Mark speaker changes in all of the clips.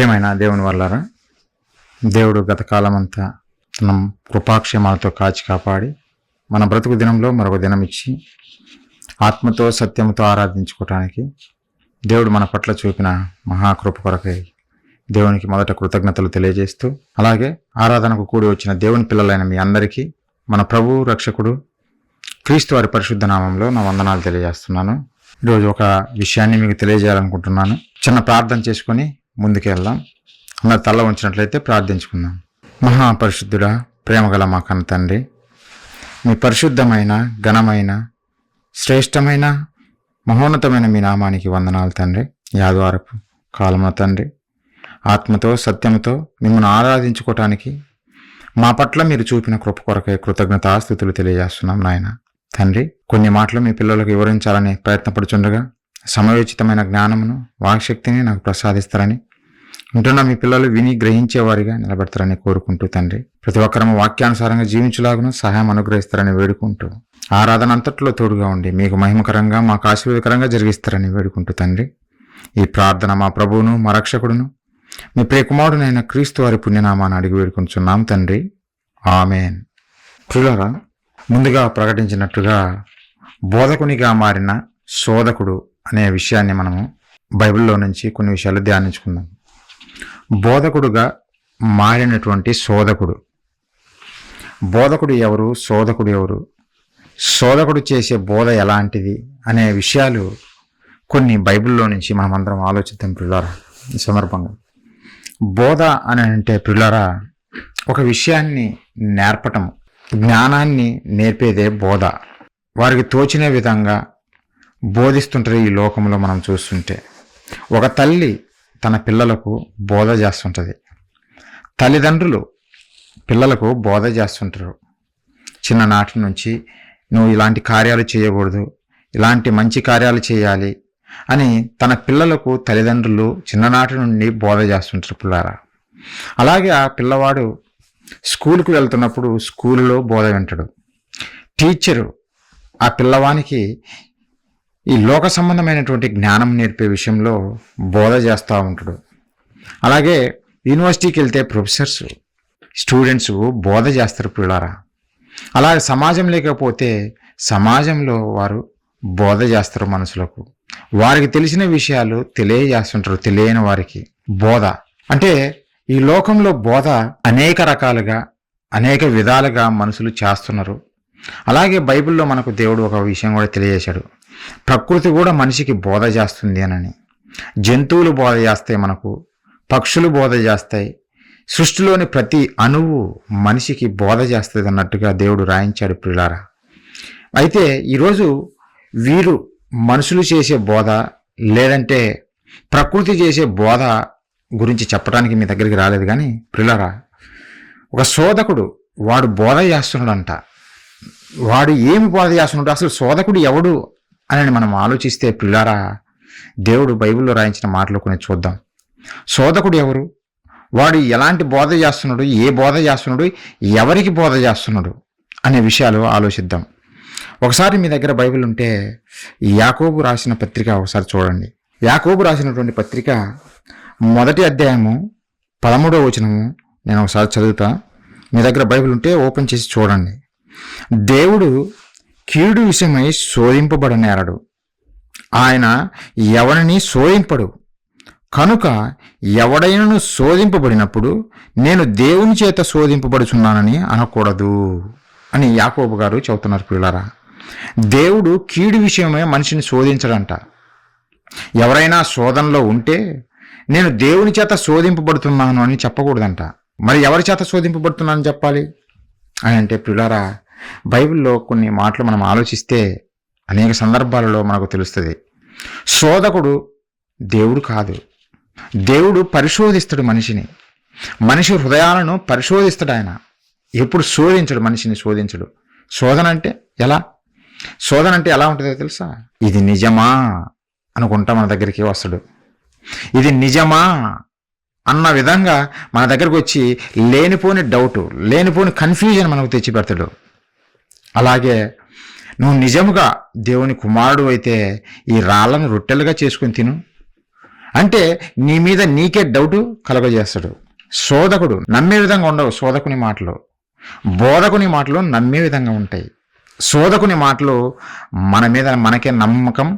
Speaker 1: ప్రియమైన దేవుని వల్లారా, దేవుడు గత కాలమంతా తన కృపాక్షేమాలతో కాచి కాపాడి మన బ్రతుకు దినంలో మరొక దినం ఇచ్చి ఆత్మతో సత్యంతో ఆరాధించుకోవటానికి దేవుడు మన పట్ల చూపిన మహాకృప కొరకై దేవునికి మొదట కృతజ్ఞతలు తెలియజేస్తూ, అలాగే ఆరాధనకు కూడి వచ్చిన దేవుని పిల్లలైన మీ అందరికీ మన ప్రభువు రక్షకుడు క్రీస్తు వారి పరిశుద్ధ నామంలో నా వందనాలు తెలియజేస్తున్నాను. ఈరోజు ఒక విషయాన్ని మీకు తెలియజేయాలనుకుంటున్నాను. చిన్న ప్రార్థన చేసుకొని ముందుకు వెళ్దాం. అందరు తల్ల ఉంచినట్లయితే ప్రార్థించుకుందాం. మహాపరిశుద్ధుడా, ప్రేమగల మా కన్న తండ్రి, మీ పరిశుద్ధమైన, ఘనమైన, శ్రేష్టమైన, మహోన్నతమైన మీ నామానికి వందనాలు తండ్రి. ఈ ఆదివారపు కాలమున తండ్రి, ఆత్మతో సత్యంతో మిమ్మల్ని ఆరాధించుకోవటానికి మా పట్ల మీరు చూపిన కృప కొరకై కృతజ్ఞతాస్తుతులు తెలియజేస్తున్నాం నాయన. తండ్రి, కొన్ని మాటలు మీ పిల్లలకు వివరించాలని ప్రయత్నపడుచుండగా సమయోచితమైన జ్ఞానమును, వాక్శక్తిని నాకు ప్రసాదిస్తారని, ఉంటున్న మీ పిల్లలు విని గ్రహించేవారిగా నిలబెడతారని కోరుకుంటూ తండ్రి, ప్రతి ఒక్కరము వాక్యానుసారంగా జీవించులాగును సహాయం అనుగ్రహిస్తారని వేడుకుంటూ, ఆరాధన అంతట్లో తోడుగా ఉండి మీకు మహిమకరంగా, మాకు ఆశీర్వాదకరంగా జరిగిస్తారని వేడుకుంటూ తండ్రి, ఈ ప్రార్థన మా ప్రభువును, మా రక్షకుడును, మీ ప్రియకుమారుడైన క్రీస్తు వారి పుణ్యనామాన్ని అడిగి వేడుకుంటున్నాం తండ్రి. ఆమెన్. ప్రియులారా, ముందుగా ప్రకటించినట్టుగా బోధకునిగా మారిన శోధకుడు అనే విషయాన్ని మనము బైబిల్లో నుంచి కొన్ని విషయాలు ధ్యానించుకుందాం. బోధకుడుగా మారినటువంటి శోధకుడు. బోధకుడు ఎవరు, శోధకుడు ఎవరు, శోధకుడు చేసే బోధ ఎలాంటిది అనే విషయాలు కొన్ని బైబిల్లో నుంచి మనం అందరం ఆలోచిద్దాం ప్రియులారా. ఈ సందర్భంగా బోధ అని అంటే ప్రియులారా, ఒక విషయాన్ని నేర్పటం, జ్ఞానాన్ని నేర్పేదే బోధ. వారికి తోచిన విధంగా బోధిస్తుంటారు. ఈ లోకంలో మనం చూస్తుంటే ఒక తల్లి తన పిల్లలకు బోధ చేస్తుంటుంది. తల్లిదండ్రులు పిల్లలకు బోధ చేస్తుంటారు. చిన్ననాటి నుంచి నువ్వు ఇలాంటి కార్యాలు చేయకూడదు, ఇలాంటి మంచి కార్యాలు చేయాలి అని తన పిల్లలకు తల్లిదండ్రులు చిన్ననాటి నుండి బోధ చేస్తుంటారు పిల్లారా. అలాగే ఆ పిల్లవాడు స్కూల్కి వెళ్తున్నప్పుడు స్కూలులో బోధ వింటాడు. టీచరు ఆ పిల్లవానికి ఈ లోక సంబంధమైనటువంటి జ్ఞానం నేర్పే విషయంలో బోధ చేస్తూ ఉంటాడు. అలాగే యూనివర్సిటీకి వెళ్తే ప్రొఫెసర్స్ స్టూడెంట్స్ బోధ చేస్తారు పిల్లారా. అలాగే సమాజం లేకపోతే సమాజంలో వారు బోధ చేస్తారు. మనుషులకు వారికి తెలిసిన విషయాలు తెలియజేస్తుంటారు. తెలియని వారికి బోధ అంటే ఈ లోకంలో బోధ అనేక రకాలుగా, అనేక విధాలుగా మనుషులు చేస్తున్నారు. అలాగే బైబిల్లో మనకు దేవుడు ఒక విషయం కూడా తెలియజేశాడు. ప్రకృతి కూడా మనిషికి బోధ చేస్తుంది అని. జంతువులు బోధ చేస్తాయి, మనకు పక్షులు బోధ చేస్తాయి, సృష్టిలోని ప్రతి అణువు మనిషికి బోధ చేస్తుంది అన్నట్టుగా దేవుడు రాయించాడు ప్రియులారా. అయితే ఈరోజు వీరు మనుషులు చేసే బోధ లేదంటే ప్రకృతి చేసే బోధ గురించి చెప్పడానికి మీ దగ్గరికి రాలేదు. కానీ ప్రియులారా, ఒక శోధకుడు వాడు బోధ చేస్తున్నాడంట. వాడు ఏమి బోధ చేస్తున్నాడు, అసలు శోధకుడు ఎవడు అని మనం ఆలోచిస్తే ప్రియులారా, దేవుడు బైబిల్లో రాయించిన మాటలు కొన్ని చూద్దాం. శోధకుడు ఎవరు, వాడు ఎలాంటి బోధ చేస్తున్నాడు, ఏ బోధ చేస్తున్నాడు, ఎవరికి బోధ చేస్తున్నాడు అనే విషయాలు ఆలోచిద్దాం. ఒకసారి మీ దగ్గర బైబిల్ ఉంటే యాకోబు రాసిన పత్రిక ఒకసారి చూడండి. యాకోబు రాసినటువంటి పత్రిక 1వ అధ్యాయము 13వ వచనము నేను ఒకసారి చదువుతా. మీ దగ్గర బైబిల్ ఉంటే ఓపెన్ చేసి చూడండి. దేవుడు కీడు విషయమై శోధింపబడనేరడు, ఆయన ఎవరిని శోధింపడు. కనుక ఎవడైనను శోధింపబడినప్పుడు నేను దేవుని చేత శోధింపబడుచున్నానని అనకూడదు అని యాకోబు గారు చెబుతున్నారు పిల్లారా. దేవుడు కీడు విషయమే మనిషిని శోధించడంట. ఎవరైనా శోధనలో ఉంటే నేను దేవుని చేత శోధింపబడుతున్నాను అని చెప్పకూడదంట. మరి ఎవరి చేత శోధింపబడుతున్నానని చెప్పాలి అని అంటే పిల్లారా, బైబిల్లో కొన్ని మాటలు మనం ఆలోచిస్తే అనేక సందర్భాలలో మనకు తెలుస్తుంది. శోధకుడు దేవుడు కాదు. దేవుడు పరిశోధిస్తాడు మనిషిని. మనిషి హృదయాలను పరిశోధిస్తాడు ఆయన. ఎప్పుడు శోధించడు, మనిషిని శోధించడు. శోధన అంటే ఎలా, శోధన అంటే ఎలా ఉంటుందో తెలుసా? ఇది నిజమా అనుకుంటా మన దగ్గరికి వస్తాడు. ఇది నిజమా అన్న విధంగా మన దగ్గరకు వచ్చి లేనిపోని డౌటు, లేనిపోని కన్ఫ్యూజన్ మనకు తెచ్చి పెడతాడు. అలాగే నువ్వు నిజముగా దేవుని కుమారుడు అయితే ఈ రాళ్ళను రొట్టెలుగా చేసుకుని తిను, అంటే నీ మీద నీకే డౌట్ కలగజేస్తాడు. శోధకుడు నమ్మే విధంగా ఉండవు. శోధకుని మాటలు, బోధకుని మాటలు నమ్మే విధంగా ఉంటాయి. శోధకుని మాటలు మన మీద మనకే నమ్మకం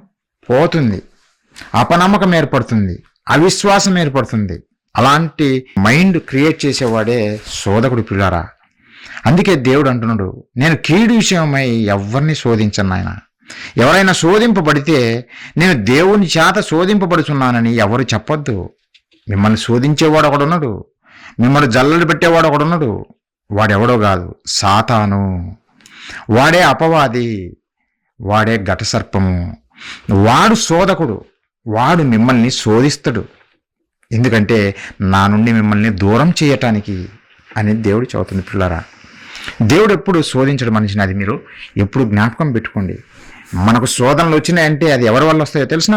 Speaker 1: పోతుంది, అపనమ్మకం ఏర్పడుతుంది, అవిశ్వాసం ఏర్పడుతుంది. అలాంటి మైండ్ క్రియేట్ చేసేవాడే శోధకుడు పిల్లారా. అందుకే దేవుడు అంటున్నాడు, నేను కీడు విషయమై ఎవరిని శోధించను ఆయన. ఎవరైనా శోధింపబడితే నేను దేవుని చేత శోధింపబడుచున్నానని ఎవరు చెప్పొద్దు. మిమ్మల్ని శోధించేవాడు ఒకడున్నాడు, మిమ్మల్ని జల్లలు పెట్టేవాడు ఒకడున్నాడు. వాడెవడో కాదు, సాతాను. వాడే అపవాది, వాడే ఘటసర్పము, వాడు శోధకుడు. వాడు మిమ్మల్ని శోధిస్తాడు. ఎందుకంటే నా నుండి మిమ్మల్ని దూరం చేయటానికి అని దేవుడు చెబుతుంది పిల్లరా. దేవుడు ఎప్పుడు శోధించడు మనిషిని. అది మీరు ఎప్పుడు జ్ఞాపకం పెట్టుకోండి. మనకు శోధనలు వచ్చినాయంటే అది ఎవరి వల్ల వస్తాయో తెలిసిన?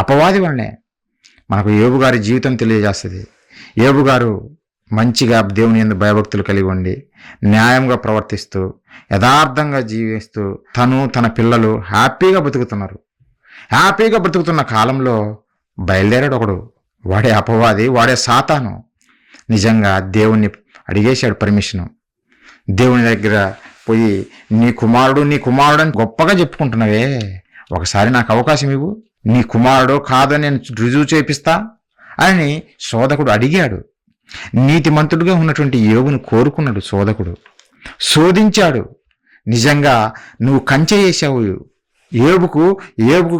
Speaker 1: అపవాది వల్లనే. మనకు యోబు గారి జీవితం తెలియజేస్తుంది. యోబు గారు మంచిగా దేవుని యందు భయభక్తులు కలిగి ఉండి న్యాయంగా ప్రవర్తిస్తూ యథార్థంగా జీవిస్తూ తను తన పిల్లలు హ్యాపీగా బతుకుతున్నారు. హ్యాపీగా బతుకుతున్న కాలంలో బయలుదేరాడు ఒకడు. వాడే అపవాది, వాడే సాతాను. నిజంగా దేవుణ్ణి అడిగేశాడు పర్మిషను. దేవుని దగ్గర పోయి నీ కుమారుడు అని గొప్పగా చెప్పుకుంటున్నావే, ఒకసారి నాకు అవకాశం ఇవ్వు, నీ కుమారుడో కాదో నేను రుజువు చేపిస్తా అని శోధకుడు అడిగాడు. నీతిమంతుడుగా ఉన్నటువంటి యోబును కోరుకున్నాడు శోధకుడు. శోధించాడు. నిజంగా నువ్వు కంచె వేసావు. యోబుకు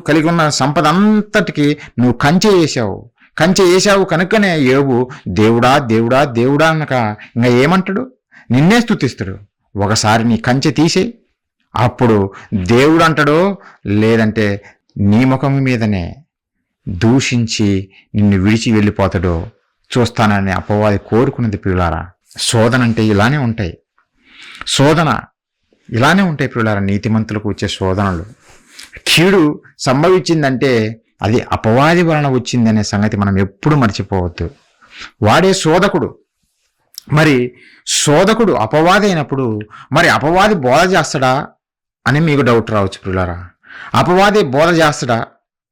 Speaker 1: కలిగి ఉన్న సంపద అంతటికి నువ్వు కంచె వేసావు కనుకనే యోబు దేవుడా దేవుడా దేవుడా అన్నక ఇంకా ఏమంటాడు? నిన్నే స్తుతిస్తాడు. ఒకసారి నీ కంచె తీసేయి, అప్పుడు దేవుడు అంటాడో లేదంటే నీ ముఖం మీదనే దూషించి నిన్ను విడిచి వెళ్ళిపోతాడో చూస్తానని అపవాది కోరుకున్నది పిల్లారా. శోధన అంటే ఇలానే ఉంటాయి. పిల్లారా. నీతిమంతులకు వచ్చే శోధనలు. కీడు సంభవించిందంటే అది అపవాది వలన వచ్చిందనే సంగతి మనం ఎప్పుడు మర్చిపోవద్దు. వాడే శోధకుడు. మరి శోధకుడు అపవాది అయినప్పుడు మరి అపవాది బోధ చేస్తాడా అని మీకు డౌట్ రావచ్చు పిల్లారా. అపవాది బోధ చేస్తాడా?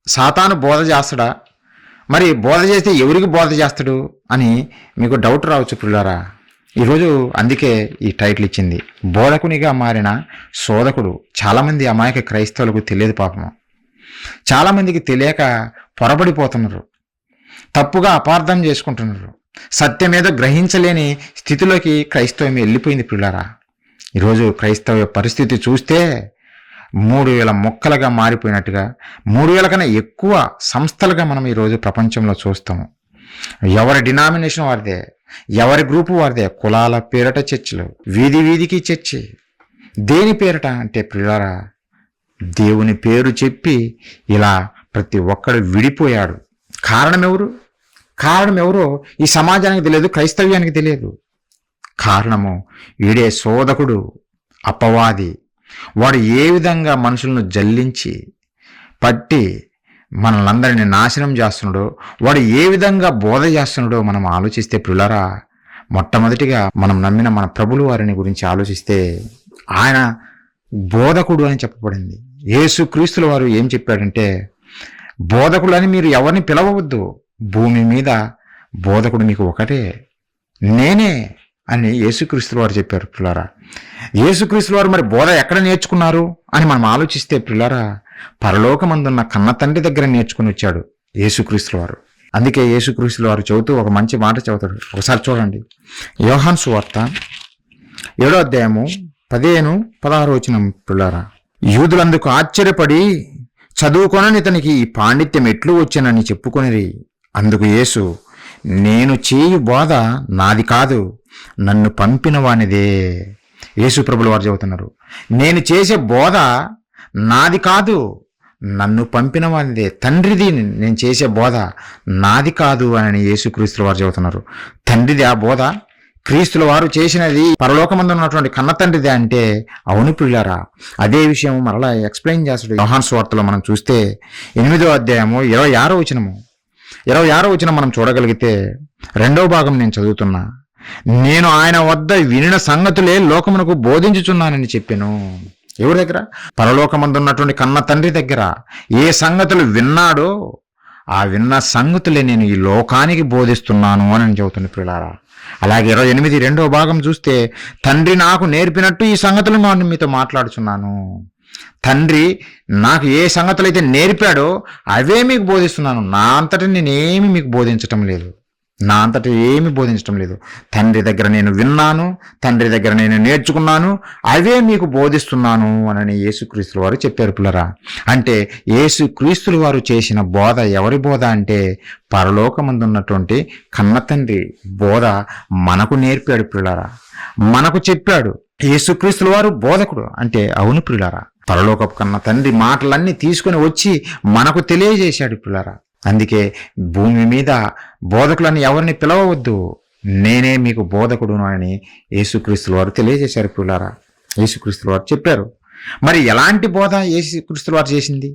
Speaker 1: సాతాను బోధ చేస్తాడా? మరి బోధ చేస్తే ఎవరికి బోధ చేస్తాడు అని మీకు డౌట్ రావచ్చు పిల్లారా. ఈరోజు అందుకే ఈ టైటిల్ ఇచ్చింది, బోధకునిగా మారిన శోధకుడు. చాలామంది అమాయక క్రైస్తవులకు తెలియదు పాపం. చాలామందికి తెలియక పొరబడిపోతున్నారు, తప్పుగా అపార్థం చేసుకుంటున్నారు. సత్యమేదో గ్రహించలేని స్థితిలోకి క్రైస్తవం వెళ్ళిపోయింది పిల్లారా. ఈరోజు క్రైస్తవ పరిస్థితి చూస్తే 3000 మొక్కలుగా మారిపోయినట్టుగా 3000 కన్నా ఎక్కువ సంస్థలుగా మనం ఈరోజు ప్రపంచంలో చూస్తాము. ఎవరి డినామినేషన్ వారిదే, ఎవరి గ్రూపు వారిదే. కులాల పేరట చర్చిలు, వీధి వీధికి చర్చి. దేని పేరట అంటే పిల్లారా, దేవుని పేరు చెప్పి ఇలా ప్రతి ఒక్కడు విడిపోయాడు. కారణం ఎవరో ఈ సమాజానికి తెలియదు, క్రైస్తవ్యానికి తెలియదు. కారణము వీడే శోధకుడు, అపవాది. వాడు ఏ విధంగా మనుషులను జల్లించి పట్టి మనల్ని నాశనం చేస్తున్నాడో, వాడు ఏ విధంగా బోధ చేస్తున్నాడో మనం ఆలోచిస్తే పిల్లరా, మొట్టమొదటిగా మనం నమ్మిన మన ప్రభులు వారిని గురించి ఆలోచిస్తే ఆయన బోధకుడు అని చెప్పబడింది. యేసుక్రీస్తుల వారు ఏం చెప్పాడంటే, బోధకుడు అని మీరు ఎవరిని పిలవవద్దు, భూమి మీద బోధకుడు మీకు ఒకటే, నేనే అని యేసుక్రీస్తుల వారు చెప్పారు పిల్లారా. యేసుక్రీస్తుల వారు మరి బోధ ఎక్కడ నేర్చుకున్నారు అని మనం ఆలోచిస్తే పిల్లారా, పరలోకమందున్న కన్న తండ్రి దగ్గర నేర్చుకుని వచ్చాడు యేసుక్రీస్తుల వారు. అందుకే యేసుక్రీస్తుల వారు చెబుతూ ఒక మంచి మాట చెబుతాడు. ఒకసారి చూడండి, యోహాను సువార్త 7వ అధ్యాయము 15-16 పిల్లారా. యూదులందుకు ఆశ్చర్యపడి చదువుకొనని ఇతనికి ఈ పాండిత్యం ఎట్లు వచ్చానని చెప్పుకొనిరి. అందుకు యేసు, నేను చేయు బోధ నాది కాదు, నన్ను పంపిన వానిదే. యేసు ప్రభుల వారు చెబుతున్నారు, నేను చేసే బోధ నాది కాదు, నన్ను పంపిన వానిదే. తండ్రిది నేను చేసే బోధ, నాది కాదు అని యేసుక్రీస్తుల వారు చెబుతున్నారు. తండ్రిది ఆ బోధ, క్రీస్తుల వారు చేసినది పరలోకమందు ఉన్నటువంటి కన్న తండ్రిదే అంటే అవును పిల్లారా. అదే విషయం మరలా ఎక్స్ప్లెయిన్ చేస్తాడు యోహాను సువార్తలో. మనం చూస్తే 8వ అధ్యాయము 26వ వచనం మనం చూడగలిగితే, 2వ భాగం నేను చదువుతున్నా. నేను ఆయన వద్ద వినిన సంగతులే లోకమునకు బోధించుచున్నానని చెప్పాను. ఎవరి దగ్గర? పరలోకమందు ఉన్నటువంటి కన్న తండ్రి దగ్గర ఏ సంగతులు విన్నాడో ఆ విన్న సంగతులే నేను ఈ లోకానికి బోధిస్తున్నాను అని చెబుతుంది ప్రియులారా. అలాగే 28 రెండవ భాగం చూస్తే, తండ్రి నాకు నేర్పినట్టు ఈ సంగతులు నేను మీతో మాట్లాడుచున్నాను. తండ్రి నాకు ఏ సంగతులు అయితే నేర్పాడో అవే మీకు బోధిస్తున్నాను. నా అంతటా నేనేమి మీకు బోధించటం లేదు. నా అంతటా ఏమి బోధించటం లేదు. తండ్రి దగ్గర నేను విన్నాను, తండ్రి దగ్గర నేను నేర్చుకున్నాను, అవే మీకు బోధిస్తున్నాను అని యేసుక్రీస్తుల వారు చెప్పారు పిల్లరా. అంటే యేసుక్రీస్తుల వారు చేసిన బోధ ఎవరి బోధ అంటే పరలోకమందున్నటువంటి కన్న తండ్రి బోధ మనకు నేర్పాడు పిల్లరా, మనకు చెప్పాడు. యేసుక్రీస్తుల వారు బోధకుడు అంటే అవును పిల్లరా, పరలోకపు కన్న తండ్రి మాటలన్నీ తీసుకుని వచ్చి మనకు తెలియజేశాడు పిల్లరా. అందుకే భూమి మీద బోధకులని ఎవరిని పిలవవద్దు, నేనే మీకు బోధకుడును అని యేసుక్రీస్తుల వారు తెలియజేశారు పిల్లారా. యేసుక్రీస్తుల వారు చెప్పారు. మరి ఎలాంటి బోధ యేసుక్రీస్తుల వారు చేసింది,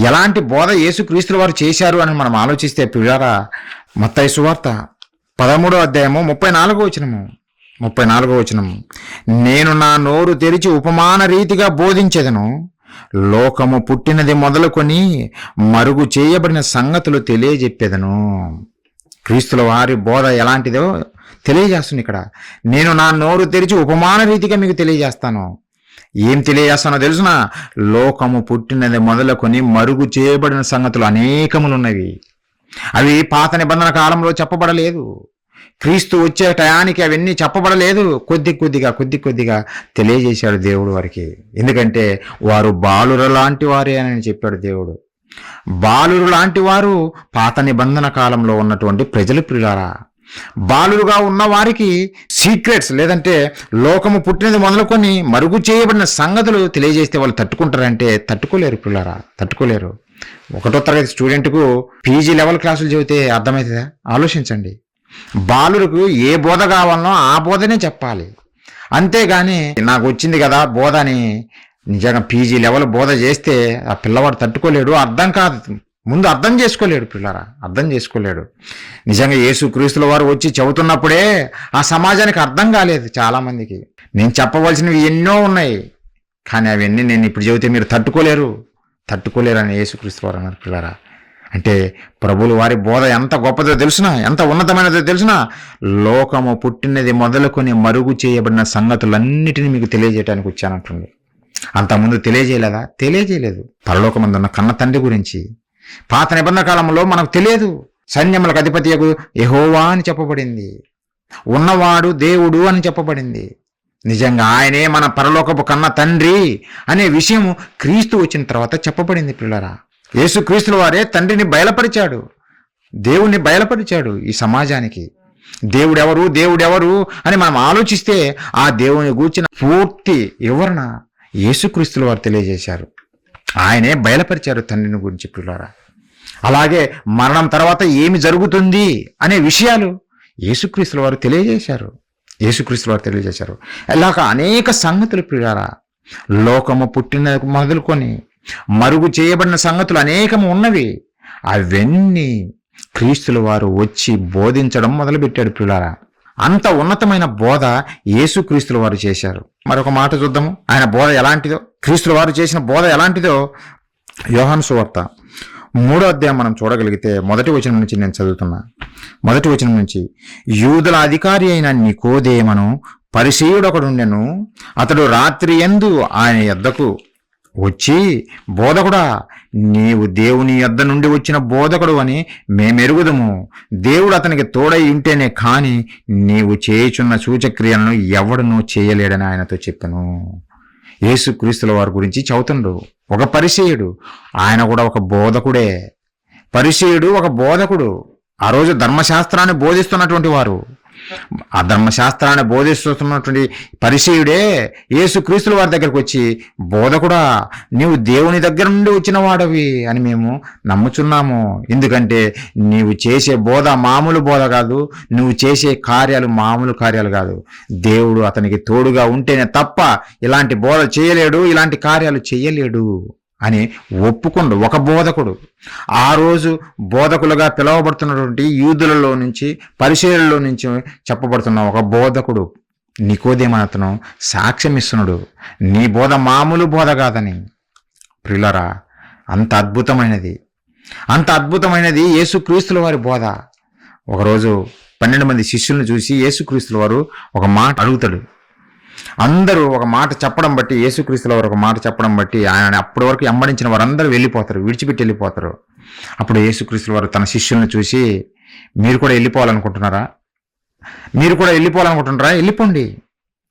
Speaker 1: ఎలాంటి బోధ యేసుక్రీస్తుల వారు చేశారు అని మనం ఆలోచిస్తే పిల్లారా, మత్తయి సువార్త 13వ అధ్యాయము 34వ వచనము, నేను నా నోరు తెరిచి ఉపమాన రీతిగా బోధించెదను, లోకము పుట్టినది మొదలుకొని మరుగు చేయబడిన సంగతులు తెలియజెప్పేదను. క్రీస్తుల వారి బోధ ఎలాంటిదో తెలియజేస్తుంది ఇక్కడ. నేను నా నోరు తెరిచి ఉపమాన రీతిగా మీకు తెలియజేస్తాను. ఏం తెలియజేస్తానో తెలుసున, లోకము పుట్టినది మొదలుకొని మరుగు చేయబడిన సంగతులు అనేకములున్నవి. అవి పాత నిబంధన కాలంలో చెప్పబడలేదు. క్రీస్తు వచ్చే టయానికి అవన్నీ చెప్పబడలేదు. కొద్ది కొద్దిగా తెలియజేశాడు దేవుడు వారికి. ఎందుకంటే వారు బాలుర లాంటి వారే అని చెప్పాడు దేవుడు. బాలురు లాంటి వారు పాత నిబంధన కాలంలో ఉన్నటువంటి ప్రజలు ప్రియులారా. బాలురుగా ఉన్న వారికి సీక్రెట్స్ లేదంటే లోకము పుట్టినది మొదలుకొని మరుగు చేయబడిన సంగతులు తెలియజేస్తే వాళ్ళు తట్టుకుంటారంటే తట్టుకోలేరు పిల్లారా, తట్టుకోలేరు. 1వ తరగతి స్టూడెంట్కు పీజీ లెవెల్ క్లాసులు చెబితే అర్థమవుతుందా? ఆలోచించండి. బాలులకు ఏ బోధ కావాలనో ఆ బోధనే చెప్పాలి. అంతేగాని నాకు వచ్చింది కదా బోధ అని నిజంగా పీజీ లెవెల్ బోధ చేస్తే ఆ పిల్లవాడు తట్టుకోలేడు, అర్థం కాదు, ముందు అర్థం చేసుకోలేడు పిల్లరా, అర్థం చేసుకోలేడు. నిజంగా యేసుక్రీస్తుల వారు వచ్చి చెబుతున్నప్పుడే ఆ సమాజానికి అర్థం కాలేదు చాలామందికి. నేను చెప్పవలసినవి ఎన్నో ఉన్నాయి, కానీ అవన్నీ నేను ఇప్పుడు చెబితే మీరు తట్టుకోలేరు అని యేసుక్రీస్తు వారు అన్నారు పిల్లరా. అంటే ప్రభువుల వారి బోధ ఎంత గొప్పదో తెలుసునా, ఎంత ఉన్నతమైనదో తెలుసునా, లోకము పుట్టినది మొదలుకొని మరుగు చేయబడిన సంగతులన్నిటినీ మీకు తెలియజేయడానికి వచ్చానంటుంది. అంతకుముందు తెలియజేయలేదా? తెలియజేయలేదు. పరలోకమందున్న కన్న తండ్రి గురించి పాత నిబంధన కాలంలో మనకు తెలియదు. సైన్యములకు అధిపతియగు యెహోవా అని చెప్పబడింది, ఉన్నవాడు దేవుడు అని చెప్పబడింది. నిజంగా ఆయనే మన పరలోకపు కన్న తండ్రి అనే విషయం క్రీస్తు వచ్చిన తర్వాత చెప్పబడింది పిల్లరా. యేసుక్రీస్తుల వారే తండ్రిని బయలుపరిచాడు, దేవుణ్ణి బయలుపరిచాడు ఈ సమాజానికి. దేవుడెవరు అని మనం ఆలోచిస్తే ఆ దేవుని గూర్చిన పూర్తి వివరణ యేసుక్రీస్తుల వారు తెలియజేశారు. ఆయనే బయలుపరిచారు తండ్రిని గురించి పిల్లారా. అలాగే మరణం తర్వాత ఏమి జరుగుతుంది అనే విషయాలు యేసుక్రీస్తుల వారు తెలియజేశారు. ఇలాగ అనేక సంగతులు పిల్లారా. లోకము పుట్టిన మొదలుకొని మరుగు చేయబడిన సంగతులు అనేకము ఉన్నవి. అవన్నీ క్రీస్తుల వారు వచ్చి బోధించడం మొదలుపెట్టాడు పిల్లారా. అంత ఉన్నతమైన బోధ యేసుక్రీస్తుల వారు చేశారు. మరొక మాట చూద్దాము, ఆయన బోధ ఎలాంటిదో, క్రీస్తుల వారు చేసిన బోధ ఎలాంటిదో. యోహాను సువార్త 3వ అధ్యాయం మనం చూడగలిగితే 1వ వచనం నుంచి నేను చదువుతున్నా. 1వ వచనం నుంచి, యూదుల అధికారి అయిన నికోదేమను పరిసయ్యుడొకడుండెను. అతడు రాత్రి యందు ఆయన యొద్దకు వచ్చి, బోధకుడా, నీవు దేవుని యొద్ద నుండి వచ్చిన బోధకుడు అని మేమెరుగుదము. దేవుడు అతనికి తోడై ఉంటేనే కాని నీవు చేయుచున్న సూచక్రియలను ఎవడునూ చేయలేడని ఆయనతో చెప్పెను. యేసుక్రీస్తుల వారి గురించి చదువుతుండు ఒక పరిసయ్యుడు, ఆయన కూడా ఒక బోధకుడే. పరిసయ్యుడు ఒక బోధకుడు. ఆ రోజు ధర్మశాస్త్రాన్ని బోధిస్తున్నటువంటి వారు, ఆ ధర్మశాస్త్రాన్ని బోధిస్తున్నటువంటి పరిసయ్యుడే యేసుక్రీస్తుల వారి దగ్గరకు వచ్చి, బోధకుడా, నీవు దేవుని దగ్గర నుండి వచ్చిన వాడవి అని మేము నమ్ముచున్నాము. ఎందుకంటే నీవు చేసే బోధ మామూలు బోధ కాదు, నువ్వు చేసే కార్యాలు మామూలు కార్యాలు కాదు. దేవుడు అతనికి తోడుగా ఉంటేనే తప్ప ఇలాంటి బోధ చేయలేడు, ఇలాంటి కార్యాలు చేయలేడు అని ఒప్పుకుండు ఒక బోధకుడు. ఆ రోజు బోధకులుగా పిలువబడుతున్నటువంటి యూదులలో నుంచి, పరిసయ్యులలో నుంచి చెప్పబడుతున్న ఒక బోధకుడు నికోదేము అతను సాక్ష్యం ఇస్తున్నాడు, నీ బోధ మామూలు బోధ కాదని. ప్రియులారా, అంత అద్భుతమైనది. అంత అద్భుతమైనది యేసుక్రీస్తుల వారి బోధ. ఒకరోజు 12 మంది శిష్యులను చూసి యేసుక్రీస్తుల వారు ఒక మాట అడుగుతాడు. అందరూ ఒక మాట చెప్పడం బట్టి, యేసుక్రీస్తుల వారు ఒక మాట చెప్పడం బట్టి ఆయన అప్పటి వరకు వెంబడించిన వారందరూ వెళ్ళిపోతారు, విడిచిపెట్టి వెళ్ళిపోతారు. అప్పుడు యేసుక్రీస్తుల వారు తన శిష్యులను చూసి, మీరు కూడా వెళ్ళిపోవాలనుకుంటున్నారా? వెళ్ళిపోండి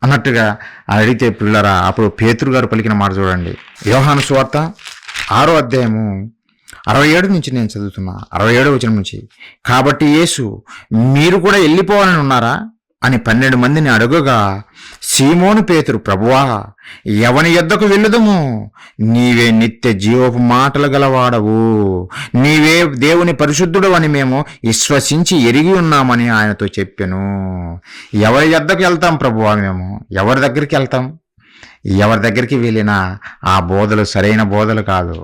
Speaker 1: అన్నట్టుగా అడిగితే పిల్లరా, అప్పుడు పేతురు గారు పలికిన మాట చూడండి. యోహాను సువార్త 6వ అధ్యాయము 67 నుంచి నేను చదువుతున్నా, 67వ వచనం నుంచి. కాబట్టి యేసు, మీరు కూడా వెళ్ళిపోవాలని ఉన్నారా అని 12 మందిని అడుగగా, సీమోను పేతురు, ప్రభువా, ఎవని యొద్దకు వెళ్ళుదము? నీవే నిత్య జీవపు మాటలు గలవాడవు, నీవే దేవుని పరిశుద్ధుడు అని మేము విశ్వసించి ఎరిగి ఉన్నామని ఆయనతో చెప్పాను. ఎవరి యొద్దకు వెళ్తాం ప్రభువా? మేము ఎవరి దగ్గరికి వెళ్తాం? ఎవరి దగ్గరికి వెళ్ళినా ఆ బోధలు సరైన బోధలు కాదు.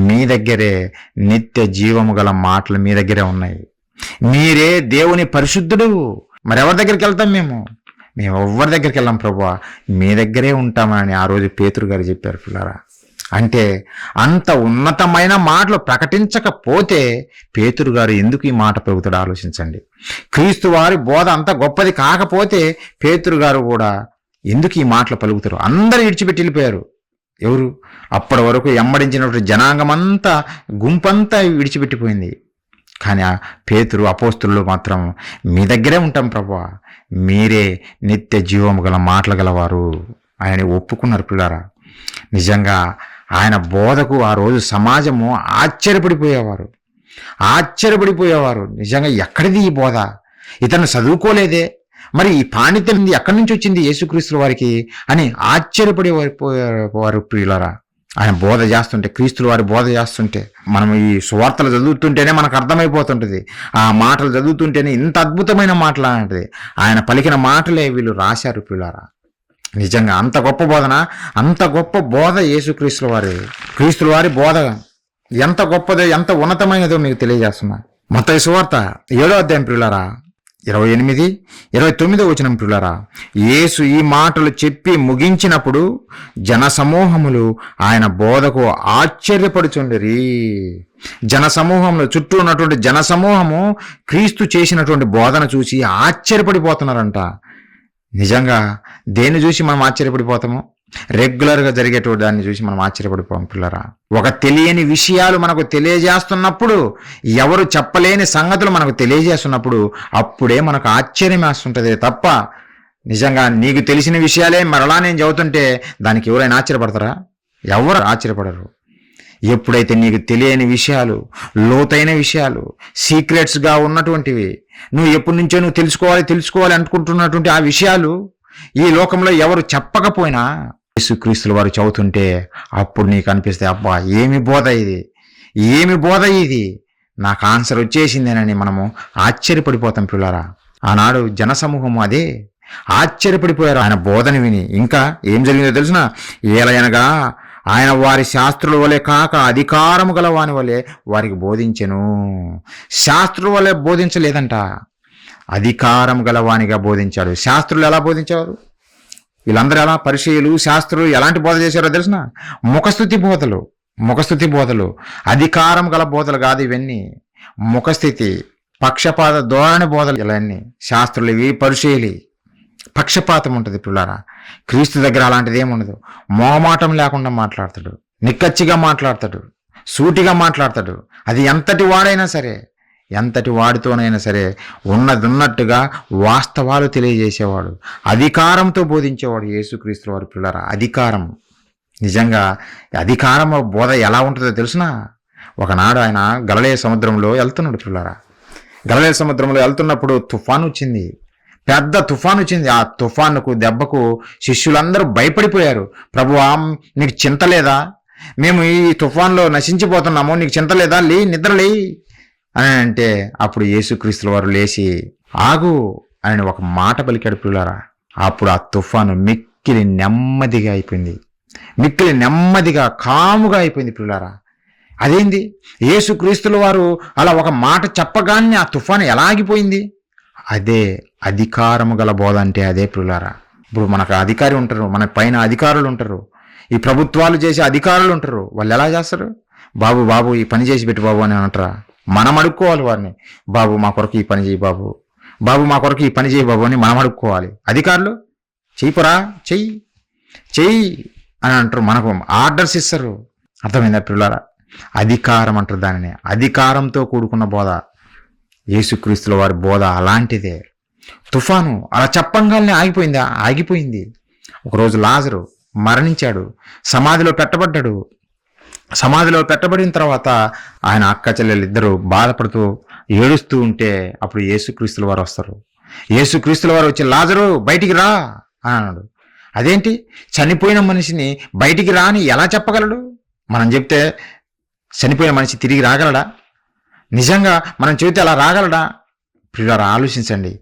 Speaker 1: మీ దగ్గరే నిత్య జీవము గల మాటలు మీ దగ్గరే ఉన్నాయి. మీరే దేవుని పరిశుద్ధుడు. మరి ఎవరి దగ్గరికి వెళ్తాం? మేము ఎవరి దగ్గరికి వెళ్ళాం ప్రభువా, మీ దగ్గరే ఉంటామని ఆ రోజు పేతురు గారు చెప్పారు పిల్లరా. అంటే అంత ఉన్నతమైన మాటలు ప్రకటించకపోతే పేతురు గారు ఎందుకు ఈ మాట పలుకుతాడో ఆలోచించండి. క్రీస్తు వారి బోధ అంత గొప్పది కాకపోతే పేతురు గారు కూడా ఎందుకు ఈ మాటలు పలుకుతారు? అందరూ విడిచిపెట్టి వెళ్ళిపోయారు. ఎవరు? అప్పటి వరకు ఎమ్మడించినటువంటి జనాంగమంతా, గుంపంతా విడిచిపెట్టిపోయింది. కానీ ఆ పేతురు, అపోస్తులు మాత్రం మీ దగ్గరే ఉంటాం ప్రభువా, మీరే నిత్య జీవము గల మాటలు గలవారు ఆయన ఒప్పుకున్నారు పిల్లారా. నిజంగా ఆయన బోధకు ఆ రోజు సమాజము ఆశ్చర్యపడిపోయేవారు. నిజంగా ఎక్కడిది ఈ బోధ? ఇతను చదువుకోలేదే, మరి ఈ పాండిత్యం ఎక్కడి నుంచి వచ్చింది యేసుక్రీస్తుల వారికి అని ఆశ్చర్యపడేవారు ప్రియులారా. ఆయన బోధ చేస్తుంటే, క్రీస్తుల వారి బోధ చేస్తుంటే, మనం ఈ సువార్తలు చదువుతుంటేనే మనకు అర్థమైపోతుంటుంది. ఆ మాటలు చదువుతుంటేనే ఇంత అద్భుతమైన మాటలు అంటే ఆయన పలికిన మాటలే వీళ్ళు రాశారు ప్రియులారా. నిజంగా అంత గొప్ప బోధన, అంత గొప్ప బోధ యేసుక్రీస్తుల వారి బోధ ఎంత గొప్పదో, ఎంత ఉన్నతమైనదో మీకు తెలియజేస్తున్నా. మత్తయి సువార్త 7వ అధ్యాయం ప్రియులారా, 28, 29 వచనం ప్రియులారా. యేసు ఈ మాటలు చెప్పి ముగించినప్పుడు జనసమూహములు ఆయన బోధకు ఆశ్చర్యపడుచుండిరి. జనసమూహంలో చుట్టూ ఉన్నటువంటి జనసమూహము క్రీస్తు చేసినటువంటి బోధన చూసి ఆశ్చర్యపడిపోతున్నారంట. నిజంగా దేన్ని చూసి మనం ఆశ్చర్యపడిపోతాము? రెగ్యులర్గా జరిగేటువంటి దాన్ని చూసి మనం ఆశ్చర్యపడిపోం పిల్లరా. ఒక తెలియని విషయాలు మనకు తెలియజేస్తున్నప్పుడు, ఎవరు చెప్పలేని సంగతులు మనకు తెలియజేస్తున్నప్పుడు అప్పుడే మనకు ఆశ్చర్యం వేస్తుంటుంది తప్ప నిజంగా నీకు తెలిసిన విషయాలే మరలా నేను చదువుతుంటే దానికి ఎవరైనా ఆశ్చర్యపడతారా? ఎవరు ఆశ్చర్యపడరు. ఎప్పుడైతే నీకు తెలియని విషయాలు, లోతైన విషయాలు, సీక్రెట్స్గా ఉన్నటువంటివి, నువ్వు ఎప్పటి నుంచో నువ్వు తెలుసుకోవాలి అనుకుంటున్నటువంటి ఆ విషయాలు ఈ లోకంలో ఎవరు చెప్పకపోయినా యేసుక్రీస్తుల వారు చదువుతుంటే అప్పుడు నీకు అనిపిస్తే, అబ్బా ఏమి బోధ ఇది, నాకు ఆన్సర్ వచ్చేసిందేనని మనము ఆశ్చర్యపడిపోతాం పిల్లారా. ఆనాడు జనసమూహము అదే ఆశ్చర్యపడిపోయారు ఆయన బోధన విని. ఇంకా ఏం జరిగిందో తెలిసిన? ఏలయనగా ఆయన వారి శాస్త్రుల వలె కాక అధికారము గల వాని వలె వారికి బోధించెను. శాస్త్రుల వలె బోధించలేదంట, అధికారం గలవానిగా బోధించాడు. శాస్త్రులు ఎలా బోధించేవారు? వీళ్ళందరూ ఎలా, పరిచయులు, శాస్త్రులు ఎలాంటి బోధ చేశారో తెలిసిన? ముఖస్థుతి బోధలు, అధికారం గల బోధలు కాదు ఇవన్నీ. ముఖస్థితి, పక్షపాత ధోరణి బోధలు ఇవన్నీ. శాస్త్రులు ఇవి, పరిచయులు. పక్షపాతం ఉంటుంది పిల్లారా. క్రీస్తు దగ్గర అలాంటిది ఏముండదు. మోమాటం లేకుండా మాట్లాడతాడు, నిక్కచ్చిగా మాట్లాడతాడు, సూటిగా మాట్లాడతాడు. అది ఎంతటి వాడితోనైనా సరే ఉన్నట్టుగా వాస్తవాలు తెలియజేసేవాడు, అధికారంతో బోధించేవాడు యేసుక్రీస్తు వారి పిల్లరా. అధికారం, నిజంగా అధికారం బోధ ఎలా ఉంటుందో తెలుసునా? ఒకనాడు ఆయన గలిలయ సముద్రంలో వెళ్తున్నాడు పిల్లరా. గలిలయ సముద్రంలో వెళ్తున్నప్పుడు పెద్ద తుఫాను వచ్చింది. ఆ తుఫానుకు దెబ్బకు శిష్యులందరూ భయపడిపోయారు. ప్రభువా, నీకు చింత లేదా? మేము ఈ తుఫాన్లో నశించిపోతున్నాము, నీకు చింత లేదా? నిద్రలే అని అంటే అప్పుడు యేసుక్రీస్తుల వారు లేచి, ఆగు అని ఒక మాట పలికాడు పిల్లారా. అప్పుడు ఆ తుఫాను మిక్కిలి నెమ్మదిగా కాముగా అయిపోయింది పిల్లారా. అదేంది? యేసుక్రీస్తుల వారు అలా ఒక మాట చెప్పగానే ఆ తుఫాను ఎలా ఆగిపోయింది? అదే అధికారము గల బోధ అంటే అదే పిల్లారా. ఇప్పుడు మనకు అధికారి ఉంటారు, మన పైన అధికారులు ఉంటారు, ఈ ప్రభుత్వాలు చేసే అధికారులు ఉంటారు. వాళ్ళు ఎలా చేస్తారు? బాబు బాబు ఈ పని చేసి పెట్టు బాబు అని అంటారా? మనం అడుక్కోవాలి వారిని. బాబు మా కొరకు ఈ పని చేయి బాబు, బాబు మా కొరకు ఈ పని చేయి బాబు అని మనం అడుక్కోవాలి. అధికారులు చెయ్యిపోరా, చెయ్యి అని అంటారు, మనకు ఆర్డర్స్ ఇస్తారు. అర్థమైందా పిల్లారా? అధికారం అంటారు దానిని. అధికారంతో కూడుకున్న బోధ. యేసుక్రీస్తుల వారి బోధ అలాంటిదే. తుఫాను అలా చెప్పంగానే ఆగిపోయింది. ఒకరోజు లాజరు మరణించాడు, సమాధిలో పెట్టబడ్డాడు. సమాధిలో పెట్టబడిన తర్వాత ఆయన అక్క చెల్లెలు ఇద్దరు బాధపడుతూ ఏడుస్తూ ఉంటే అప్పుడు యేసుక్రీస్తుల వారు వస్తారు. యేసుక్రీస్తుల వారు వచ్చి లాజరు బయటికి రా అని అన్నాడు. అదేంటి, చనిపోయిన మనిషిని బయటికి రా అని ఎలా చెప్పగలడు? మనం చెప్తే చనిపోయిన మనిషి తిరిగి రాగలడా? నిజంగా మనం చెబితే అలా రాగలడా? ప్రియులారా, ఆలోచించండి.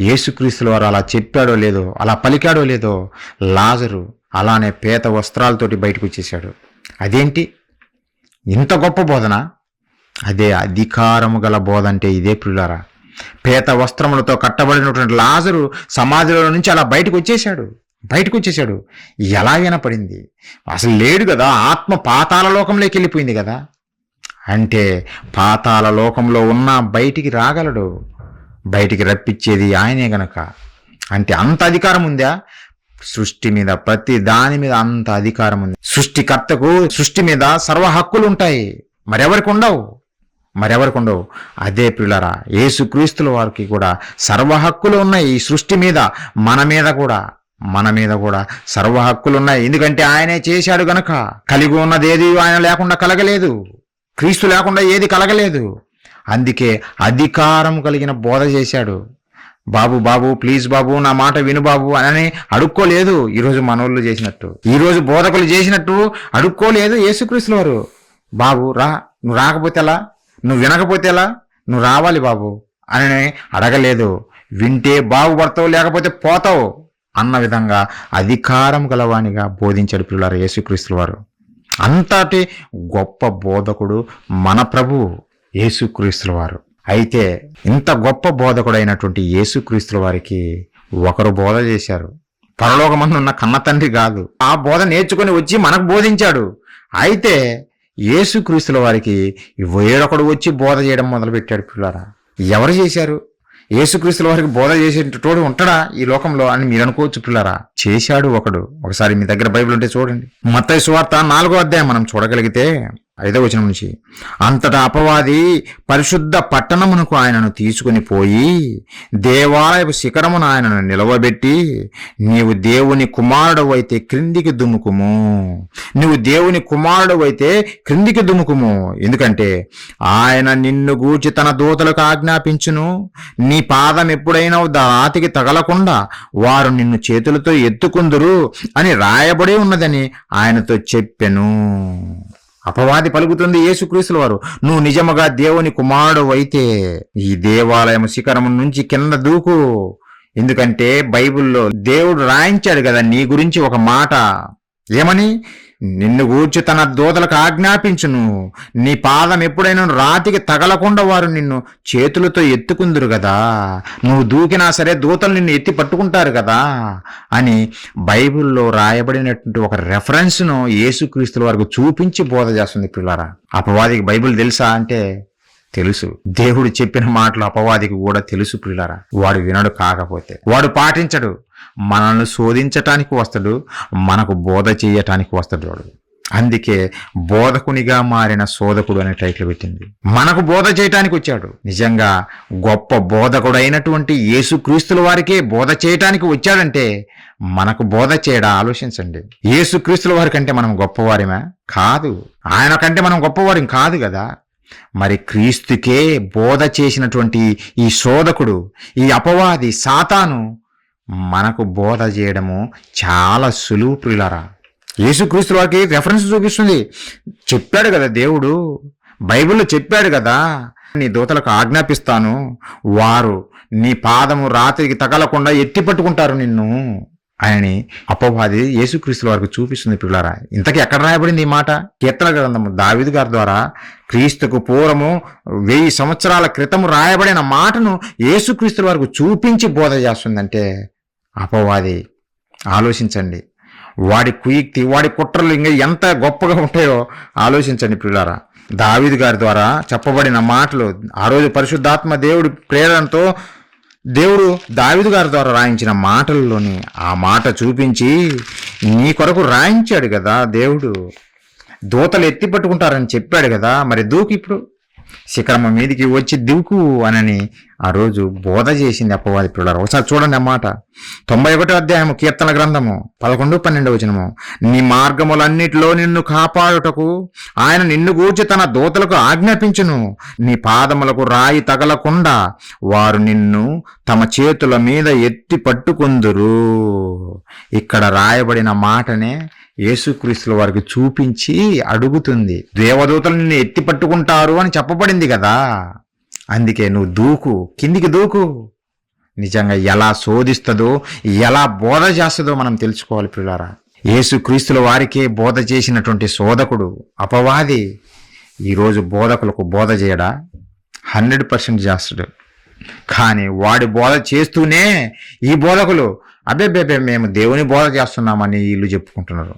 Speaker 1: యేసుక్రీస్తుల వారు అలా చెప్పాడో లేదో, అలా పలికాడో లేదో, లాజరు అలానే పేత వస్త్రాలతోటి బయటకు వచ్చేసాడు. అదేంటి ఇంత గొప్ప బోధన? అదే అధికారము గల బోధ అంటే ఇదే ప్రియులారా. పేత వస్త్రములతో కట్టబడినటువంటి లాజరు సమాధిలో నుంచి అలా బయటకు వచ్చేసాడు. ఎలాగైనా పడింది? అసలు లేడు కదా, ఆత్మ పాతాళ లోకంలోకి వెళ్ళిపోయింది కదా. అంటే పాతాళ లోకంలో ఉన్నా బయటికి రాగలడు, బయటికి రప్పించేది ఆయనే గనక. అంటే అంత అధికారం ఉందా? సృష్టి మీద ప్రతి దాని మీద అంత అధికారం ఉంది. సృష్టికర్తకు సృష్టి మీద సర్వ హక్కులు ఉంటాయి, మరెవరికి ఉండవు. అదే ప్రియులారా, యేసుక్రీస్తుల వారికి కూడా సర్వ హక్కులు ఉన్నాయి ఈ సృష్టి మీద. మన మీద కూడా సర్వ హక్కులు ఉన్నాయి. ఎందుకంటే ఆయనే చేశాడు గనక. కలిగి ఉన్నది ఏది ఆయన లేకుండా కలగలేదు, క్రీస్తు లేకుండా ఏది కలగలేదు. అందుకే అధికారం కలిగిన బోధ చేశాడు. బాబు ప్లీజ్ బాబు నా మాట విను బాబు అని అడుక్కోలేదు. ఈరోజు మనోళ్ళు చేసినట్టు, ఈరోజు బోధకులు చేసినట్టు అడుక్కోలేదు యేసుక్రీస్తుల వారు. బాబు రా, నువ్వు రాకపోతే ఎలా, నువ్వు వినకపోతే ఎలా, నువ్వు రావాలి బాబు అని అడగలేదు. వింటే బాగుపడతావు, లేకపోతే పోతావు అన్న విధంగా అధికారం గలవానిగా బోధించాడు ప్రియులారా యేసుక్రీస్తుల వారు. అంతటి గొప్ప బోధకుడు మన ప్రభువు యేసుక్రీస్తుల వారు. అయితే ఇంత గొప్ప బోధకుడైనటువంటి యేసుక్రీస్తుల వారికి ఒకరు బోధ చేశారు. పరలోకమందు ఉన్న కన్న తండ్రి కాదు, ఆ బోధ నేర్చుకుని వచ్చి మనకు బోధించాడు. అయితే యేసుక్రీస్తుల వారికి వేరొకడు వచ్చి బోధ చేయడం మొదలుపెట్టాడు పిల్లారా. ఎవరు చేశారు? యేసుక్రీస్తుల వారికి బోధ చేసేటోడు ఉంటాడా ఈ లోకంలో అని మీరు అనుకోవచ్చు పిల్లారా. చేశాడు ఒకడు. ఒకసారి మీ దగ్గర బైబిల్ ఉంటే చూడండి. మత్తయి సువార్త 4వ అధ్యాయం మనం చూడగలిగితే 5వ వచనం నుంచి, అంతటా అపవాది పరిశుద్ధ పట్టణమునకు ఆయనను తీసుకుని పోయి దేవాలయపు శిఖరమును ఆయనను నిలవబెట్టి, నీవు దేవుని కుమారుడు అయితే క్రిందికి దుముకుము, ఎందుకంటే ఆయన నిన్ను గూర్చి తన దూతలకు ఆజ్ఞాపించును, నీ పాదం ఎప్పుడైనా రాతికి తగలకుండా వారు నిన్ను చేతులతో ఎత్తుకుందురు అని రాయబడి ఉన్నదని ఆయనతో చెప్పెను. అపవాది పలుకుతుంది యేసుక్రీస్తుల వారు, నువ్వు నిజముగా దేవుని కుమారుడు అయితే ఈ దేవాలయం శిఖరం నుంచి కింద దూకు. ఎందుకంటే బైబిల్లో దేవుడు రాయించాడు కదా నీ గురించి ఒక మాట. ఏమని? నిన్ను గూర్చి తన దూతలకు ఆజ్ఞాపించును, నీ పాదం ఎప్పుడైనా రాతికి తగలకుండా వారు నిన్ను చేతులతో ఎత్తుకుందురు కదా, నువ్వు దూకినా సరే దూతలు నిన్ను ఎత్తి పట్టుకుంటారు కదా అని బైబిల్లో రాయబడినటువంటి ఒక రెఫరెన్స్ను యేసుక్రీస్తుల వరకు చూపించి బోధ చేస్తుంది పిల్లారా. అపవాదికి బైబిల్ తెలుసా అంటే తెలుసు. దేవుడు చెప్పిన మాటలు అపవాదికి కూడా తెలుసు పిల్లారా. వాడు వినడు, కాకపోతే వాడు పాటించడు. మనల్ని శోధించటానికి వస్తాడు, మనకు బోధ చేయటానికి వస్తాడు వాడు. అందుకే బోధకునిగా మారిన శోధకుడు అనే టైటిల్ పెట్టింది. మనకు బోధ చేయటానికి వచ్చాడు. నిజంగా గొప్ప బోధకుడైనటువంటి యేసుక్రీస్తుల వారికే బోధ చేయటానికి వచ్చాడంటే మనకు బోధ చేయడా? ఆలోచించండి. యేసుక్రీస్తుల వారి కంటే మనం గొప్పవారిమా? కాదు. ఆయన కంటే మనం గొప్పవారిం కాదు కదా. మరి క్రీస్తుకే బోధ చేసినటువంటి ఈ శోధకుడు, ఈ అపవాది సాతాను మనకు బోధ చేయడము చాలా సులువు ప్రియులారా. యేసుక్రీస్తు వారికి రెఫరెన్స్ చూపిస్తుంది. చెప్పాడు కదా దేవుడు, బైబిల్లో చెప్పాడు కదా, నీ దూతలకు ఆజ్ఞాపిస్తాను, వారు నీ పాదము రాత్రికి తగలకుండా ఎత్తి పట్టుకుంటారు నిన్ను అని అపవాది యేసుక్రీస్తుల వారికి చూపిస్తుంది పిల్లారా. ఇంతకీ ఎక్కడ రాయబడింది ఈ మాట? కీర్తన గ్రంథము దావీదు గారి ద్వారా క్రీస్తుకు పూర్వము 1000 సంవత్సరాల క్రితము రాయబడిన మాటను యేసుక్రీస్తుల వారికి చూపించి బోధ చేస్తుందంటే అపవాది. ఆలోచించండి. వాడి కుయుక్తి, వాడి కుట్రలు ఇంకా ఎంత గొప్పగా ఉంటాయో ఆలోచించండి పిల్లారా. దావీదు గారి ద్వారా చెప్పబడిన మాటలు, ఆ రోజు పరిశుద్ధాత్మ దేవుడి ప్రేరణతో దేవుడు దావీదు గారి ద్వారా రాయించిన మాటల్లోని ఆ మాట చూపించి నీ కొరకు రాయించాడు కదా దేవుడు. దూతలు ఎత్తి పట్టుకుంటారని చెప్పాడు కదా, మరి దూకు ఇప్పుడు శిఖరమ్మ మీదికి వచ్చి దివుకు అనని ఆ రోజు బోధ చేసింది అపవాది పిల్లలు. ఒకసారి చూడండి అన్నమాట. 91వ అధ్యాయము కీర్తన గ్రంథము 11-12 వచనము. నీ మార్గములన్నిటిలో నిన్ను కాపాడుటకు ఆయన నిన్ను గూర్చి తన దూతలకు ఆజ్ఞాపించును. నీ పాదములకు రాయి తగలకుండా వారు నిన్ను తమ చేతుల మీద ఎత్తి పట్టుకుందురు. ఇక్కడ రాయబడిన మాటనే యేసుక్రీస్తుల వారికి చూపించి అడుగుతుంది. దేవదూతలు నిన్ను ఎత్తి పట్టుకుంటారు అని చెప్పబడింది కదా, అందుకే నువ్వు దూకు, కిందికి దూకు. నిజంగా ఎలా శోధిస్తుందో, ఎలా బోధ చేస్తుందో మనం తెలుసుకోవాలి ప్రియులారా. యేసుక్రీస్తుల వారికే బోధ చేసినటువంటి శోధకుడు అపవాది ఈరోజు బోధకులకు బోధ చేయడా? 100% చేస్తాడు. కానీ వాడి బోధ చేస్తూనే ఈ బోధకులు అబ్బే మేము దేవుని బోధ చేస్తున్నామని వీళ్ళు చెప్పుకుంటున్నారు.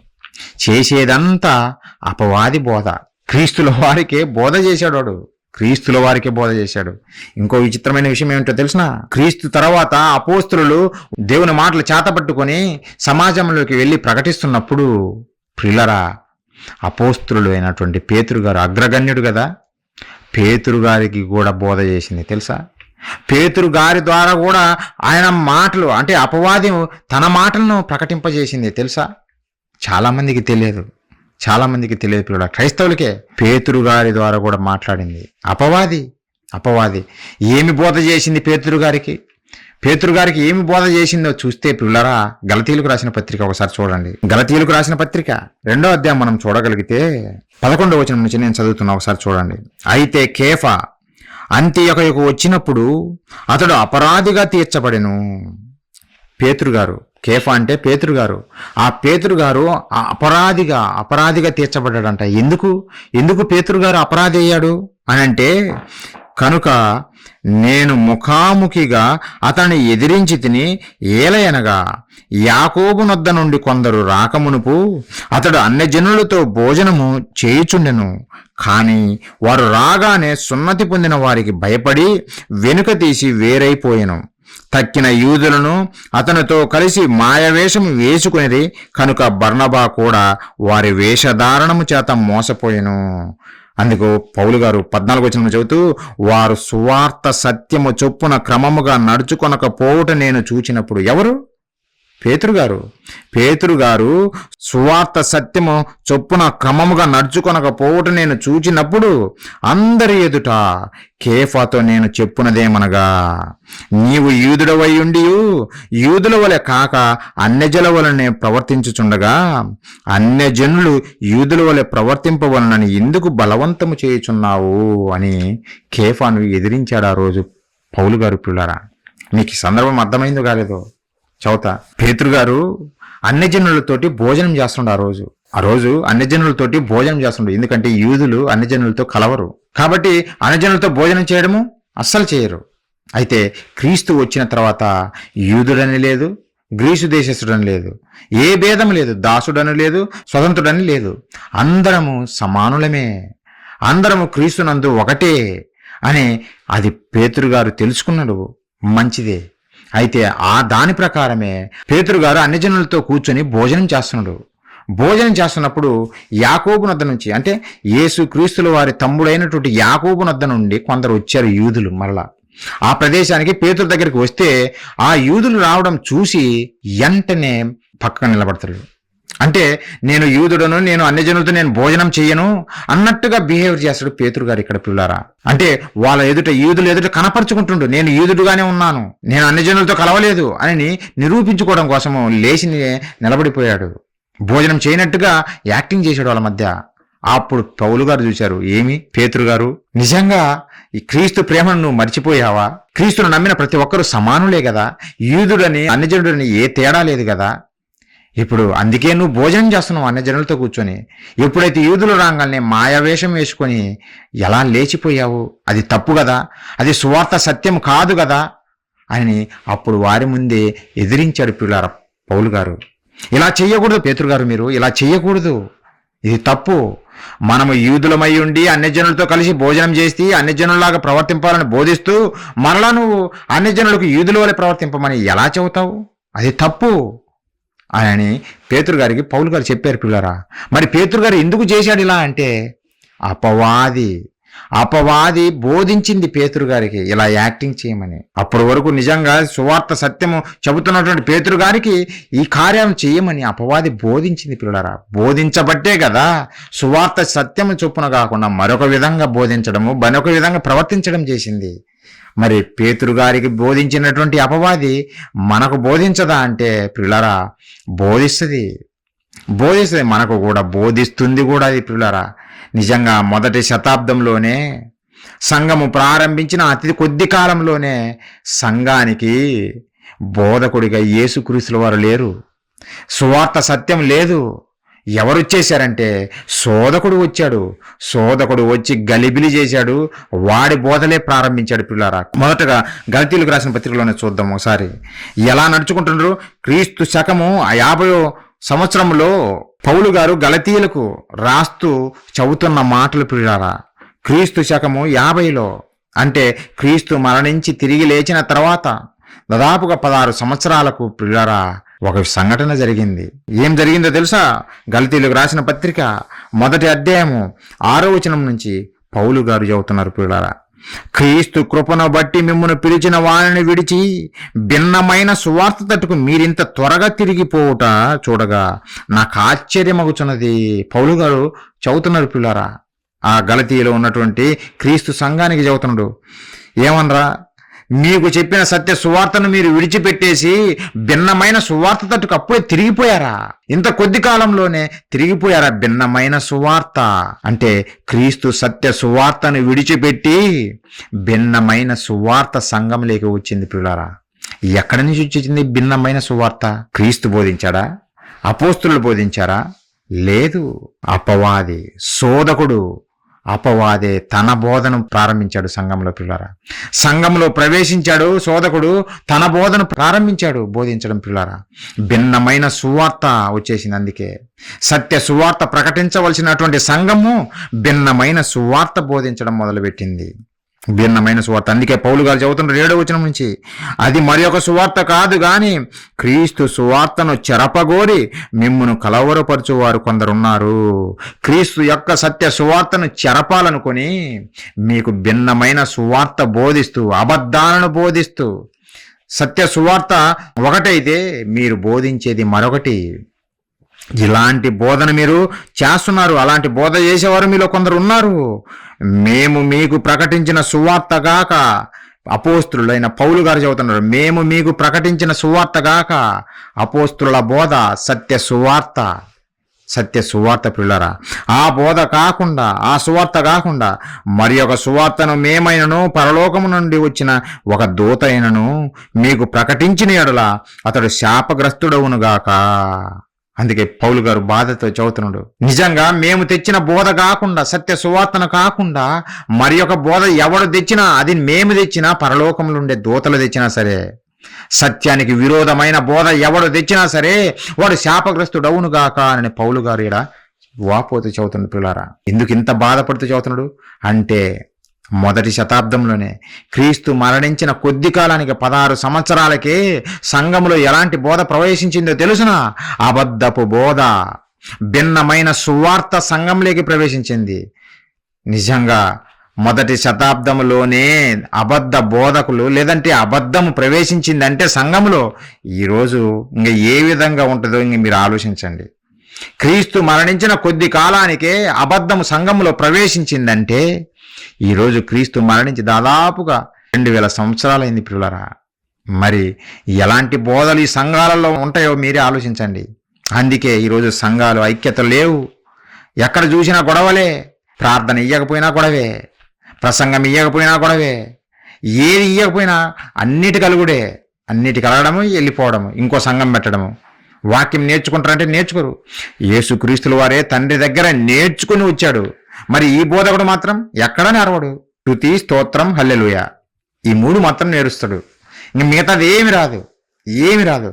Speaker 1: చేసేదంతా అపవాది బోధ. క్రీస్తుల వారికే బోధ చేశాడు వాడు, క్రీస్తుల వారికే బోధ చేశాడు. ఇంకో విచిత్రమైన విషయం ఏమిటో తెలిసిన, క్రీస్తు తర్వాత అపోస్తులు దేవుని మాటలు చేతపట్టుకొని సమాజంలోకి వెళ్ళి ప్రకటిస్తున్నప్పుడు ప్రియులరా, అపోస్తులు అయినటువంటి పేతురు గారు అగ్రగణ్యుడు కదా, పేతురు గారికి కూడా బోధ చేసింది తెలుసా. పేతురు గారి ద్వారా కూడా ఆయన మాటలు, అంటే అపవాది తన మాటలను ప్రకటింపజేసింది తెలుసా. చాలామందికి తెలియదు పిల్లలు, క్రైస్తవులకే. పేతురు గారి ద్వారా కూడా మాట్లాడింది అపవాది. ఏమి బోధ చేసింది పేతురు గారికి ఏమి బోధ చేసిందో చూస్తే పిల్లరా, గలతీయులకు రాసిన పత్రిక ఒకసారి చూడండి. గలతీయులకు రాసిన పత్రిక 2వ అధ్యాయం మనం చూడగలిగితే 11వ వచనం నుంచి నేను చదువుతున్నా, ఒకసారి చూడండి. అయితే కేఫా అంతియొకకు వచ్చినప్పుడు అతడు అపరాధిగా తీర్చబడెను. పేతురు గారు, కేఫా అంటే పేతురు గారు, ఆ పేతురు గారు అపరాధిగా తీర్చబడ్డాడంట. ఎందుకు పేతురు గారు అపరాధి అయ్యాడు అని అంటే, కనుక నేను ముఖాముఖిగా అతన్ని ఎదిరించి తిని, ఏలయనగా యాకోబు నొద్ద నుండి కొందరు రాకమునుపు అతడు అన్యజనులతో భోజనము చేయుచుండెను. కాని వారు రాగానే సున్నతి పొందిన వారికి భయపడి వెనుక తీసి వేరైపోయెను. తక్కిన యూదులను అతనితో కలిసి మాయవేషము వేసుకునేది కనుక బర్నబా కూడా వారి వేషధారణము చేత మోసపోయెను. అందుకు పౌలు గారు 14వ వచనం చెబుతూ, వారు సువార్త సత్యము చొప్పున క్రమముగా నడుచుకొనకపోవుట నేను చూచినప్పుడు. ఎవరు? పేతురు గారు సువార్త సత్యము చొప్పున క్రమముగా నడుచుకొనకపోవుట నేను చూచినప్పుడు అందరి ఎదుట కేఫాతో నేను చెప్పునదేమనగా, నీవు యూదుడవై ఉండియు యూదుల వలె కాక అన్యజనుల వలనే ప్రవర్తించుచుండగా అన్యజనులు యూదుల వలె ప్రవర్తింపవలనని ఎందుకు బలవంతము చేయుచున్నావు అని కేఫాను ఎదిరించాడు ఆ రోజు పౌలు గారు. పిల్లరా, మీకు ఈ సందర్భం అర్థమైందో కాలేదో చౌత. పేతురు గారు అన్యజనులతోటి భోజనం చేస్తుండే ఆ రోజు అన్యజనులతోటి భోజనం చేస్తుండే. ఎందుకంటే యూదులు అన్యజనులతో కలవరు కాబట్టి అన్యజనులతో భోజనం చేయడము అస్సలు చేయరు. అయితే క్రీస్తు వచ్చిన తర్వాత యూదుడని లేదు, గ్రీసు దేశస్థుడని లేదు, ఏ భేదం లేదు, దాసుడని లేదు, స్వతంత్రుడని లేదు, అందరము సమానులమే, అందరము క్రీస్తునందు ఒకటే అని అది పేతురు గారు తెలుసుకున్నాడు. మంచిదే. అయితే ఆ దాని ప్రకారమే పేతురు గారు అన్యజనులతో కూర్చొని భోజనం చేస్తున్నప్పుడు యాకోబు నద్ద నుంచి, అంటే యేసు క్రీస్తుల వారి తమ్ముడైనటువంటి యాకోబు నద్ద నుండి కొందరు వచ్చారు యూదులు. మరలా ఆ ప్రదేశానికి పేతురు దగ్గరికి వస్తే ఆ యూదులు రావడం చూసి వెంటనే పక్కన నిలబడతారు. అంటే నేను యూదుడను, నేను అన్యజనులతో నేను భోజనం చెయ్యను అన్నట్టుగా బిహేవ్ చేస్తాడు పేతురు గారు ఇక్కడ. పిల్లారా, అంటే వాళ్ళ ఎదుట, యూదుల ఎదుట కనపరుచుకుంటుండు, నేను యూదుడుగానే ఉన్నాను, నేను అన్యజనులతో కలవలేదు అని నిరూపించుకోవడం కోసము లేచి నిలబడిపోయాడు. భోజనం చేయనట్టుగా యాక్టింగ్ చేశాడు వాళ్ళ మధ్య. అప్పుడు పౌలు గారు చూశారు, ఏమి పేతురు గారు, నిజంగా ఈ క్రీస్తు ప్రేమను నువ్వు మర్చిపోయావా? క్రీస్తును నమ్మిన ప్రతి ఒక్కరూ సమానులే కదా, యూదుడని అన్యజనుడని ఏ తేడా లేదు కదా. ఇప్పుడు అందుకే నువ్వు భోజనం చేస్తున్నావు అన్యజనులతో కూర్చొని. ఎప్పుడైతే యూదులు రాగానే మాయావేషం వేసుకొని ఎలా లేచిపోయావు? అది తప్పు కదా, అది సువార్త సత్యం కాదు కదా అని అప్పుడు వారి ముందే ఎదిరించాడు పిల్లార పౌలు గారు. ఇలా చెయ్యకూడదు పేతురు గారు, మీరు ఇలా చెయ్యకూడదు. ఇది తప్పు. మనము యూదులమై ఉండి అన్యజనులతో కలిసి భోజనం చేసి అన్యజనులాగా ప్రవర్తింపాలని బోధిస్తూ మరలా నువ్వు అన్యజనులకు యూదుల వలె ప్రవర్తింపమని ఎలా చెబుతావు? అది తప్పు అని పేతురు గారికి పౌలు గారు చెప్పారు పిల్లరా. మరి పేతురు గారు ఎందుకు చేశాడు ఇలా అంటే, అపవాది బోధించింది పేతురు గారికి ఇలా యాక్టింగ్ చేయమని. అప్పటి వరకు నిజంగా సువార్త సత్యము చెబుతున్నటువంటి పేతురు గారికి ఈ కార్యం చేయమని అపవాది బోధించింది పిల్లరా. బోధించబట్టే కదా సువార్త సత్యము చొప్పున కాకుండా మరొక విధంగా బోధించడము, మరొక విధంగా ప్రవర్తించడం చేసింది. మరి పేతురు గారికి బోధించినటువంటి అపవాది మనకు బోధించదా అంటే పిల్లరా, బోధిస్తుంది, మనకు కూడా బోధిస్తుంది కూడా. అది పిల్లరా, నిజంగా మొదటి శతాబ్దంలోనే సంఘము ప్రారంభించిన అతి కొద్ది కాలంలోనే సంఘానికి బోధకుడిగా యేసుక్రీస్తుల వారు లేరు. సువార్త సత్యం లేదు. ఎవరు వచ్చేశారంటే శోధకుడు వచ్చాడు. శోధకుడు వచ్చి గలిబిలి చేశాడు. వాడి బోధలే ప్రారంభించాడు పిల్లారా. మొదటగా గలతీయులకు రాసిన పత్రికలోనే చూద్దాం ఒకసారి ఎలా నడుచుకుంటున్నారు. క్రీస్తు శకము 50వ సంవత్సరంలో పౌలు గారు గలతీయులకు రాస్తూ చదువుతున్న మాటలు పిల్లారా. క్రీస్తు శకము 50లో అంటే క్రీస్తు మరణించి తిరిగి లేచిన తర్వాత దాదాపుగా 16 సంవత్సరాలకు పిల్లారా ఒక సంఘటన జరిగింది. ఏం జరిగిందో తెలుసా? గలతీయులకు రాసిన పత్రిక 1వ అధ్యాయము 6వ వచనం నుంచి పౌలు గారు చెబుతున్నారు పిల్లారా. క్రీస్తు కృపను బట్టి మిమ్మును పిలిచిన వారిని విడిచి భిన్నమైన సువార్త తట్టుకు మీరింత త్వరగా తిరిగిపోవుట చూడగా నాకు ఆశ్చర్యమగుచున్నది. పౌలు గారు చదువుతున్నారు పిల్లారా. ఆ గలతీలో ఉన్నటువంటి క్రీస్తు సంఘానికి చెబుతున్నాడు. ఏమనరా, మీకు చెప్పిన సత్య సువార్తను మీరు విడిచిపెట్టేసి భిన్నమైన సువార్త తట్టుకు అప్పుడే తిరిగిపోయారా? ఇంత కొద్ది కాలంలోనే తిరిగిపోయారా? భిన్నమైన సువార్త అంటే క్రీస్తు సత్య సువార్తను విడిచిపెట్టి భిన్నమైన సువార్త సంఘంలోకి వచ్చింది పిల్లారా. ఎక్కడి నుంచి వచ్చింది భిన్నమైన సువార్త? క్రీస్తు బోధించాడా? అపోస్తులు బోధించారా? లేదు. అపవాది, శోధకుడు, అపవాదే తన బోధను ప్రారంభించాడు సంఘంలో పిల్లారా. సంఘంలో ప్రవేశించాడు శోధకుడు, తన బోధను ప్రారంభించాడు బోధించడం పిల్లారా. భిన్నమైన సువార్త వచ్చేసింది. అందుకే సత్య సువార్త ప్రకటించవలసినటువంటి సంఘము భిన్నమైన సువార్త బోధించడం మొదలుపెట్టింది. భిన్నమైన సువార్త. అందుకే పౌలు గారు చదువుతున్న 7వ వచనం నుంచి, అది మరి ఒక సువార్త కాదు గాని క్రీస్తు సువార్తను చెరపగోరి మిమ్మును కలవరపరచువారు కొందరున్నారు. క్రీస్తు యొక్క సత్య సువార్తను చెరపాలనుకొని మీకు భిన్నమైన సువార్త బోధిస్తూ, అబద్ధాలను బోధిస్తూ, సత్య సువార్త ఒకటైతే మీరు బోధించేది మరొకటి. ఇలాంటి బోధన మీరు చేస్తున్నారు. అలాంటి బోధ చేసేవారు మీలో కొందరు ఉన్నారు. మేము మీకు ప్రకటించిన సువార్త గాక, అపోస్తులైన పౌలు గారు చెబుతున్నారు, మేము మీకు ప్రకటించిన సువార్త గాక అపోస్తుల బోధ సత్య సువార్త పిల్లరా. ఆ బోధ కాకుండా, ఆ సువార్త కాకుండా మరి ఒక సువార్తను మేమైనను పరలోకము నుండి వచ్చిన ఒక దూత అయినను మీకు ప్రకటించిన యెడల అతడు శాపగ్రస్తుడవునుగాక. అందుకే పౌలు గారు బాధతో చదువుతున్నాడు. నిజంగా మేము తెచ్చిన బోధ కాకుండా, సత్య సువార్తను కాకుండా మరి ఒక బోధ ఎవడు తెచ్చినా, అది మేము తెచ్చినా, పరలోకంలో ఉండే దూతలు తెచ్చినా సరే, సత్యానికి విరోధమైన బోధ ఎవడు తెచ్చినా సరే వాడు శాపగ్రస్తుడవునుగాక అని పౌలు గారు ఇక్కడ వాపోతూ చదువుతున్నాడు పిల్లారా. ఎందుకు ఇంత బాధపడుతూ చదువుతున్నాడు అంటే, మొదటి శతాబ్దంలోనే క్రీస్తు మరణించిన కొద్ది కాలానికి 16 సంవత్సరాలకే సంఘంలో ఎలాంటి బోధ ప్రవేశించిందో తెలుసునా? అబద్ధపు బోధ, భిన్నమైన సువార్త సంఘంలోకి ప్రవేశించింది. నిజంగా మొదటి శతాబ్దంలోనే అబద్ధ బోధకులు, లేదంటే అబద్ధము ప్రవేశించిందంటే సంఘంలో ఈరోజు ఇంక ఏ విధంగా ఉంటుందో ఇంక మీరు ఆలోచించండి. క్రీస్తు మరణించిన కొద్ది కాలానికే అబద్ధము సంఘంలో ప్రవేశించిందంటే ఈరోజు క్రీస్తు మరణించి దాదాపుగా 2000 సంవత్సరాలైంది పిల్లరా. మరి ఎలాంటి బోధలు ఈ సంఘాలలో ఉంటాయో మీరే ఆలోచించండి. అందుకే ఈరోజు సంఘాలు ఐక్యత లేవు. ఎక్కడ చూసినా గొడవలే. ప్రార్థన ఇయ్యకపోయినా గొడవే, ప్రసంగం ఇయ్యకపోయినా గొడవే, ఏది ఇయ్యకపోయినా అన్నిటి కలుగుడే. అన్నిటి కలగడము, వెళ్ళిపోవడము, ఇంకో సంఘం పెట్టడము. వాక్యం నేర్చుకుంటారంటే నేర్చుకోరు. యేసుక్రీస్తుల వారే తండ్రి దగ్గర నేర్చుకుని వచ్చాడు. మరి ఈ బోధకుడు మాత్రం ఎక్కడా నేర్వడు. స్తుతి, స్తోత్రం, హల్లెలూయా, ఈ 3 మాత్రం నేరుస్తాడు. ఇంక మిగతాది ఏమి రాదు.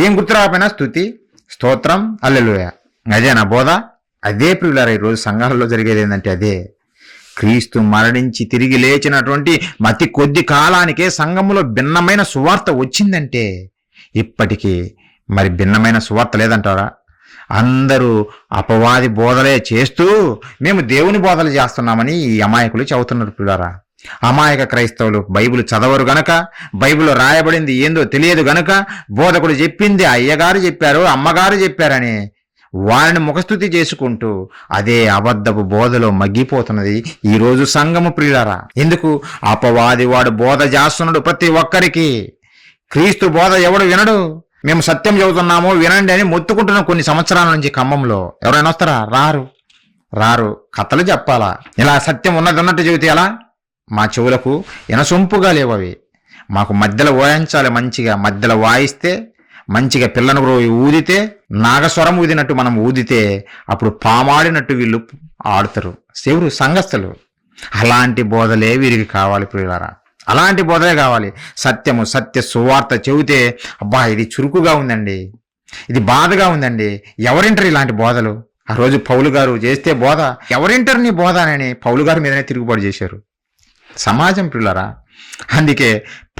Speaker 1: ఏం గుర్తు రాకపోయినా స్తుతి, స్తోత్రం, హల్లెలూయా, అదే నా బోధ అదే ప్రియులారా ఈరోజు సంఘాలలో జరిగేది ఏంటంటే అదే. క్రీస్తు మరణించి తిరిగి లేచినటువంటి అతి కొద్ది కాలానికే సంఘములో భిన్నమైన సువార్త వచ్చిందంటే ఇప్పటికీ మరి భిన్నమైన సువార్త లేదంటారా? అందరూ అపవాది బోధలే చేస్తూ మేము దేవుని బోధలు చేస్తున్నామని ఈ అమాయకులు చెబుతున్నారు పిల్లారా. అమాయక క్రైస్తవులు బైబిల్ చదవరు గనక, బైబిల్లో రాయబడింది ఏందో తెలియదు గనక, బోధకుడు చెప్పింది అయ్యగారు చెప్పారు, అమ్మగారు చెప్పారని వారిని ముఖస్తుతి చేసుకుంటూ అదే అబద్ధపు బోధలో మగ్గిపోతున్నది ఈరోజు సంఘము ప్రియులారా. ఎందుకు? అపవాది వాడు బోధ చేస్తున్నాడు ప్రతి ఒక్కరికి. క్రీస్తు బోధ ఎవడు వినడు. మేము సత్యం చెబుతున్నాము వినండి అని మొత్తుకుంటున్నాం కొన్ని సంవత్సరాల నుంచి ఖమ్మంలో. ఎవరైనా వస్తారా? రారు. కథలు చెప్పాలా? ఇలా సత్యం ఉన్నది ఉన్నట్టు చెబితే ఎలా? మా చెవులకు ఎనసొంపుగా లేవవి. మాకు మధ్యలో వాయించాలి, మంచిగా మధ్యలో వాయిస్తే, మంచిగా పిల్లను ఊదితే, నాగస్వరం ఊదినట్టు మనం ఊదితే అప్పుడు పామాడినట్టు వీళ్ళు ఆడుతారు. ఎవరు? సంఘస్థులు. అలాంటి బోధలే వీరికి కావాలి ప్రియులారా. అలాంటి బోధలే కావాలి. సత్యము, సత్య సువార్త చెబితే అబ్బా ఇది చురుకుగా ఉందండి, ఇది బాధగా ఉందండి, ఎవరింటారు ఇలాంటి బోధలు? ఆ రోజు పౌలు గారు చేస్తే బోధ, ఎవరింటారు నీ బోధ అని పౌలు గారి మీదనే తిరుగుబాటు చేశారు సమాజం ప్రియులారా. అందుకే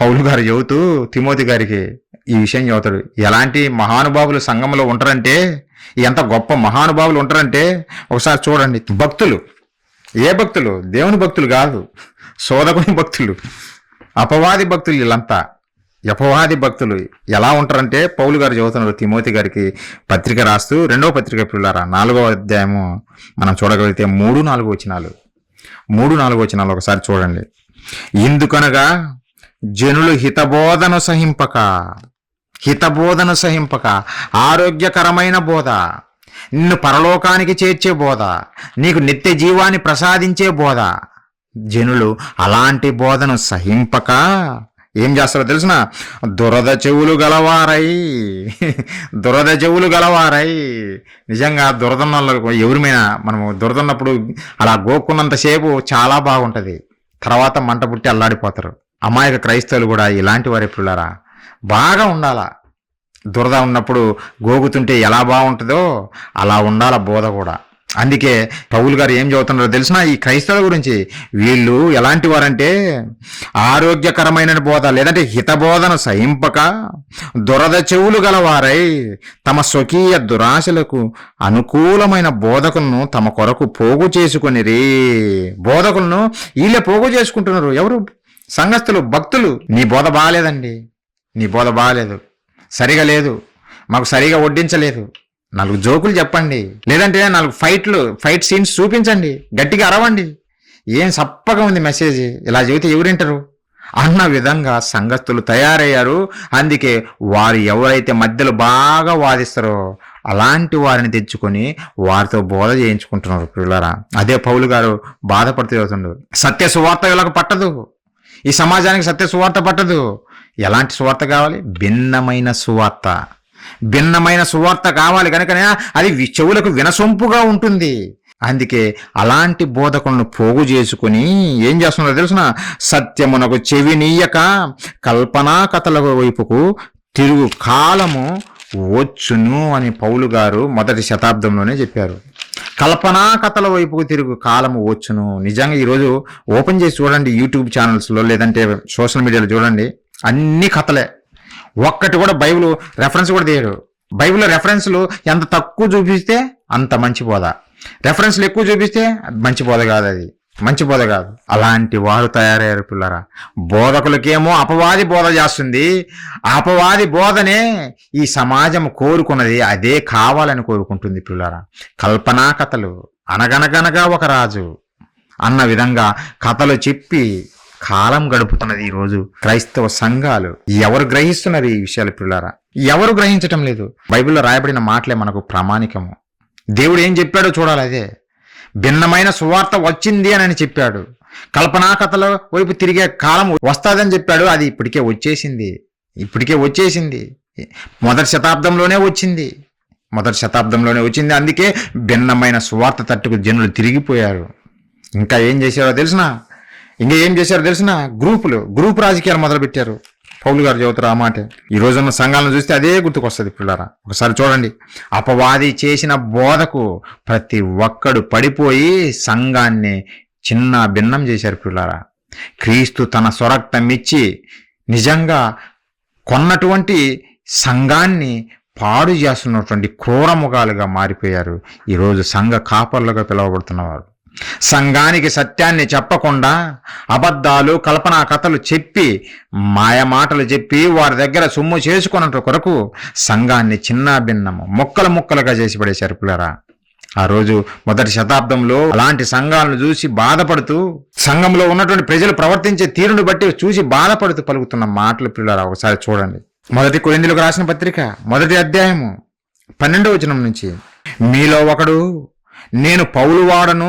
Speaker 1: పౌలు గారు చెబుతూ తిమోతి గారికి ఈ విషయం చెబుతాడు. ఎలాంటి మహానుభావులు సంఘంలో ఉంటారంటే, ఎంత గొప్ప మహానుభావులు ఉంటారంటే ఒకసారి చూడండి. భక్తులు, ఏ భక్తులు? దేవుని భక్తులు కాదు, సోదకుని భక్తులు, అపవాది భక్తులు. వీళ్ళంతా అపవాది భక్తులు ఎలా ఉంటారంటే పౌలు గారు చెబుతున్నారు తిమోతి గారికి పత్రిక రాస్తూ, 2వ పత్రిక పిల్లారా 4వ అధ్యాయము మనం చూడగలిగితే 3-4 వచనాలు ఒకసారి చూడండి. ఎందుకనగా జనులు హితబోధను సహింపక ఆరోగ్యకరమైన బోధ, నిన్ను పరలోకానికి చేర్చే బోధ, నీకు నిత్య జీవాన్ని ప్రసాదించే బోధ, జనులు అలాంటి బోధను సహింపక ఏం చేస్తారో తెలిసిన? దురద చెవులు గలవారై. నిజంగా దురదన్న ఎవరిమైనా మనము దురదన్నప్పుడు అలా గోక్కున్నంతసేపు చాలా బాగుంటుంది, తర్వాత మంట పుట్టి అల్లాడిపోతారు. అమాయక క్రైస్తవులు కూడా ఇలాంటి వారి పిల్లరా. బాగా ఉండాలా. దురద ఉన్నప్పుడు గోగుతుంటే ఎలా బాగుంటుందో అలా ఉండాల బోధ కూడా. అందుకే పౌలు గారు ఏం చదువుతున్నారో తెలిసిన ఈ క్రైస్తవుల గురించి, వీళ్ళు ఎలాంటి వారంటే ఆరోగ్యకరమైన బోధ లేదంటే హితబోధను సహింపక దురద చెవులు గలవారై తమ స్వకీయ దురాశలకు అనుకూలమైన బోధకులను తమ కొరకు పోగు చేసుకుని బోధకులను వీళ్ళే పోగు చేసుకుంటున్నారు. ఎవరు? సంఘస్థులు, భక్తులు. నీ బోధ బాగాలేదండి, నీ బోధ బాగాలేదు, సరిగా లేదు, మాకు సరిగా వడ్డించలేదు, 4 జోకులు చెప్పండి, లేదంటే 4 ఫైట్ సీన్స్ చూపించండి, గట్టిగా అరవండి, ఏం సప్పగా ఉంది మెసేజ్, ఇలా చెబితే ఎవరింటారు అన్న విధంగా సంఘస్థులు తయారయ్యారు. అందుకే వారు ఎవరైతే మధ్యలో బాగా వాదిస్తారో అలాంటి వారిని తెచ్చుకొని వారితో బోధ చేయించుకుంటున్నారు పిల్లరా. అదే పౌలు గారు బాధపడుతూ అవుతుండు. సత్య సువార్త వీళ్ళకు పట్టదు, ఈ సమాజానికి సత్య సువార్త పట్టదు. ఎలాంటి సువార్త కావాలి? భిన్నమైన సువార్త కావాలి కనుకనే అది చెవులకు వినసొంపుగా ఉంటుంది. అందుకే అలాంటి బోధకులను పోగు చేసుకుని ఏం చేస్తున్నారో తెలుసిన? సత్యమునకు చెవినీయక కల్పనా కథల వైపుకు తిరుగు కాలము వచ్చును అని పౌలు గారు 1వ శతాబ్దంలోనే చెప్పారు. కల్పనా కథల వైపుకు తిరుగు కాలము వచ్చును. నిజంగా ఈరోజు ఓపెన్ చేసి చూడండి, యూట్యూబ్ ఛానల్స్లో లేదంటే సోషల్ మీడియాలో చూడండి, అన్ని కథలే. ఒక్కటి కూడా బైబిల్ రెఫరెన్స్ కూడా తీయడు. బైబిల్లో రెఫరెన్స్లు ఎంత తక్కువ చూపిస్తే అంత మంచి బోధ, రెఫరెన్స్లు ఎక్కువ చూపిస్తే మంచి బోధ కాదు, అది మంచి బోధ కాదు. అలాంటి వారు తయారయ్యారు పిల్లరా. బోధకులకేమో అపవాది బోధ చేస్తుంది, అపవాది బోధనే ఈ సమాజం కోరుకున్నది, అదే కావాలని కోరుకుంటుంది పిల్లరా. కల్పనా కథలు, అనగనగనగా ఒక రాజు అన్న విధంగా కథలు చెప్పి కాలం గడుపుతున్నది ఈరోజు క్రైస్తవ సంఘాలు. ఎవరు గ్రహిస్తున్నారు ఈ విషయాలు పిల్లారా? ఎవరు గ్రహించటం లేదు. బైబిల్లో రాయబడిన మాటలే మనకు ప్రామాణికము. దేవుడు ఏం చెప్పాడో చూడాలి. అదే భిన్నమైన సువార్త వచ్చింది అని చెప్పాడు. కల్పనా కథల వైపు తిరిగే కాలం వస్తాదని చెప్పాడు. అది ఇప్పటికే వచ్చేసింది. 1వ శతాబ్దంలోనే వచ్చింది. అందుకే భిన్నమైన సువార్త తట్టుకు జనులు తిరిగిపోయారు. ఇంకా ఏం చేశారో తెలిసిన గ్రూప్ రాజకీయాలు మొదలుపెట్టారు. పౌలు గారు చెబుతారు ఆ మాట. ఈ రోజున్న సంఘాలను చూస్తే అదే గుర్తుకొస్తుంది పిల్లరా. ఒకసారి చూడండి, అపవాది చేసిన బోధకు ప్రతి ఒక్కడు పడిపోయి సంఘాన్ని చిన్న భిన్నం చేశారు పిల్లరా. క్రీస్తు తన స్వరక్తం ఇచ్చి నిజంగా కొన్నటువంటి సంఘాన్ని పాడు చేస్తున్నటువంటి క్రూరముఖాలుగా మారిపోయారు ఈరోజు సంఘ కాపర్లుగా పిలువబడుతున్నవారు. సంఘానికి సత్యాన్ని చెప్పకుండా అబద్ధాలు, కల్పనా కథలు చెప్పి, మాయ మాటలు చెప్పి వారి దగ్గర సొమ్ము చేసుకున్నట్టు కొరకు సంఘాన్ని చిన్న భిన్నము ముక్కలు ముక్కలుగా చేసి పడేశారు పిల్లరా. ఆ రోజు మొదటి శతాబ్దంలో అలాంటి సంఘాలను చూసి బాధపడుతూ, సంఘంలో ఉన్నటువంటి ప్రజలు ప్రవర్తించే తీరును బట్టి చూసి బాధపడుతూ పలుకుతున్న మాటలు పిల్లరా. ఒకసారి చూడండి, మొదటి కొరింథీయులకు రాసిన పత్రిక 1వ అధ్యాయము 12వ వచనం నుంచి, మీలో ఒకడు నేను పౌలు వాడను,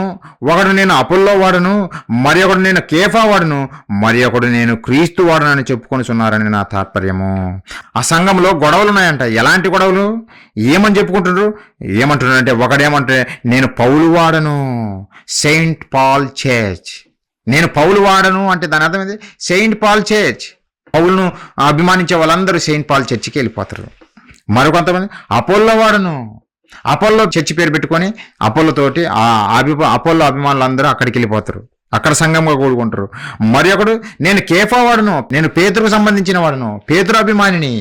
Speaker 1: ఒకడు నేను అపోల్లో వాడను, మరి ఒకడు నేను కేఫా వాడను, మరి ఒకడు నేను క్రీస్తు వాడను అని చెప్పుకొనిచున్నారని నా తాత్పర్యము. ఆ సంఘంలో గొడవలు ఉన్నాయంట. ఎలాంటి గొడవలు? ఏమని చెప్పుకుంటున్నారు? ఏమంటున్నారంటే, ఒకడేమంటే నేను పౌలు వాడను, సెయింట్ పాల్ చర్చ్. నేను పౌలు వాడను అంటే దాని అర్థం ఏంది? Saint Paul church. పౌలును అభిమానించే వాళ్ళందరూ సెయింట్ పాల్ చర్చికి వెళ్ళిపోతారు. మరికొంతమంది అపోల్లో వాడను, అపోల్లో చర్చి పేరు పెట్టుకొని అపోలోతోటి అపోల్లో అభిమానులందరూ అక్కడికి వెళ్ళిపోతారు, అక్కడ సంఘంగా కూడుకుంటారు. మరి ఒకడు నేను కేఫా వాడను, నేను పేతురుకు సంబంధించిన వాడను, పేతురు అభిమానిని,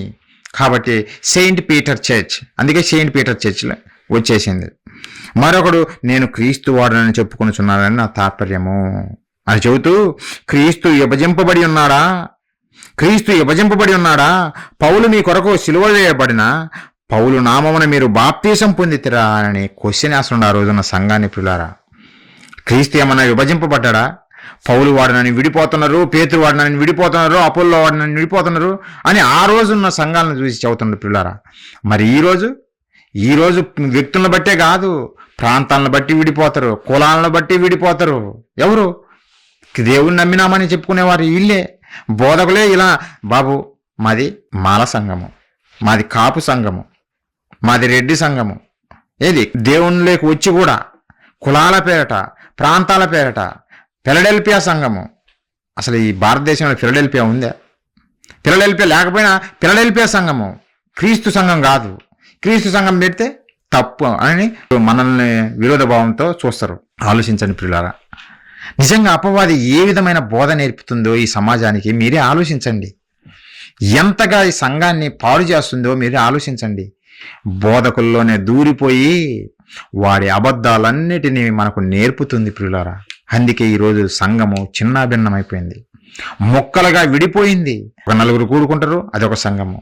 Speaker 1: కాబట్టి సెయింట్ పీటర్ చర్చ్, అందుకే సెయింట్ పీటర్ చర్చ్లో వచ్చేసింది. మరొకడు నేను క్రీస్తు వాడనని చెప్పుకొనిచున్నానని నా తాత్పర్యము అని చెబుతూ, క్రీస్తు విభజింపబడి ఉన్నాడా? క్రీస్తు విభజింపబడి ఉన్నాడా? పౌలు మీ కొరకు సిలువ వేయబడిన పౌలు నామమున మీరు బాప్తీసం పొందితిరా అని క్వశ్చన్ వేస్తున్నాడు ఆ రోజున్న సంఘాన్ని పిల్లారా. క్రీస్తు ఏమన్నా విభజింపబడ్డా? పౌలు వాడనని విడిపోతున్నారు, పేతురు వాడనని విడిపోతున్నారు, అపోల్లో వాడనని విడిపోతున్నారు అని ఆ రోజున్న సంఘాలను చూసి చెబుతున్నారు పిల్లారా. మరి ఈరోజు వ్యక్తులను బట్టే కాదు, ప్రాంతాలను బట్టి విడిపోతారు, కులాలను బట్టి విడిపోతారు. ఎవరు? దేవుని నమ్మినామని చెప్పుకునేవారు వీళ్ళే, బోధకులే. ఇలా బాబు మాది మాల సంఘము, మాది కాపు సంఘము, మాది రెడ్డి సంఘము, ఏది దేవునిలోకి వచ్చి కూడా కులాల పేరట, ప్రాంతాల పేరట ఫిలడెల్ఫియా సంఘము. అసలు ఈ భారతదేశంలో ఫిలడెల్ఫియా ఉందా? ఫిలడెల్ఫియా లేకపోయినా ఫిలడెల్ఫియా సంఘము క్రీస్తు సంఘం కాదు. క్రీస్తు సంఘం పెడితే తప్పు అని మనల్ని విరోధ భావంతో చూస్తారు. ఆలోచించండి ప్రియులారా. నిజంగా అపవాది ఏ విధమైన బోధ నేర్పుతుందో ఈ సమాజానికి మీరే ఆలోచించండి. ఎంతగా ఈ సంఘాన్ని పాడు చేస్తుందో మీరే ఆలోచించండి. బోధకుల్లోనే దూరిపోయి వాడి అబద్ధాలన్నిటినీ మనకు నేర్పుతుంది ప్రియులారా. అందుకే ఈరోజు సంఘము చిన్నాభిన్నమైపోయింది, మొక్కలుగా విడిపోయింది. ఒక నలుగురు కూడుకుంటారు, అదొక సంఘము,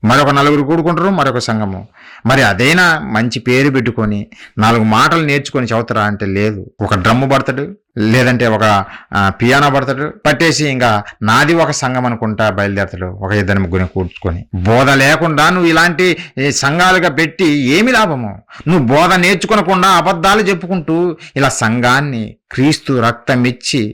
Speaker 1: మరొక నలుగురు కూడుకుంటారు, మరొక సంఘము. మరి అదైనా మంచి పేరు పెట్టుకొని 4 మాటలు నేర్చుకొని చదువుతారా అంటే లేదు. ఒక డ్రమ్ము పడతాడు, లేదంటే ఒక పియానో పడతాడు, పట్టేసి ఇంకా నాది ఒక సంఘం అనుకుంటా బయలుదేరతాడు, ఒక 2-3 కూర్చుకొని. బోధ లేకుండా నువ్వు ఇలాంటి సంఘాలుగా పెట్టి ఏమి లాభము? నువ్వు బోధ నేర్చుకోనకుండా అబద్ధాలు చెప్పుకుంటూ ఇలా సంఘాన్ని క్రీస్తు రక్తం ఇచ్చి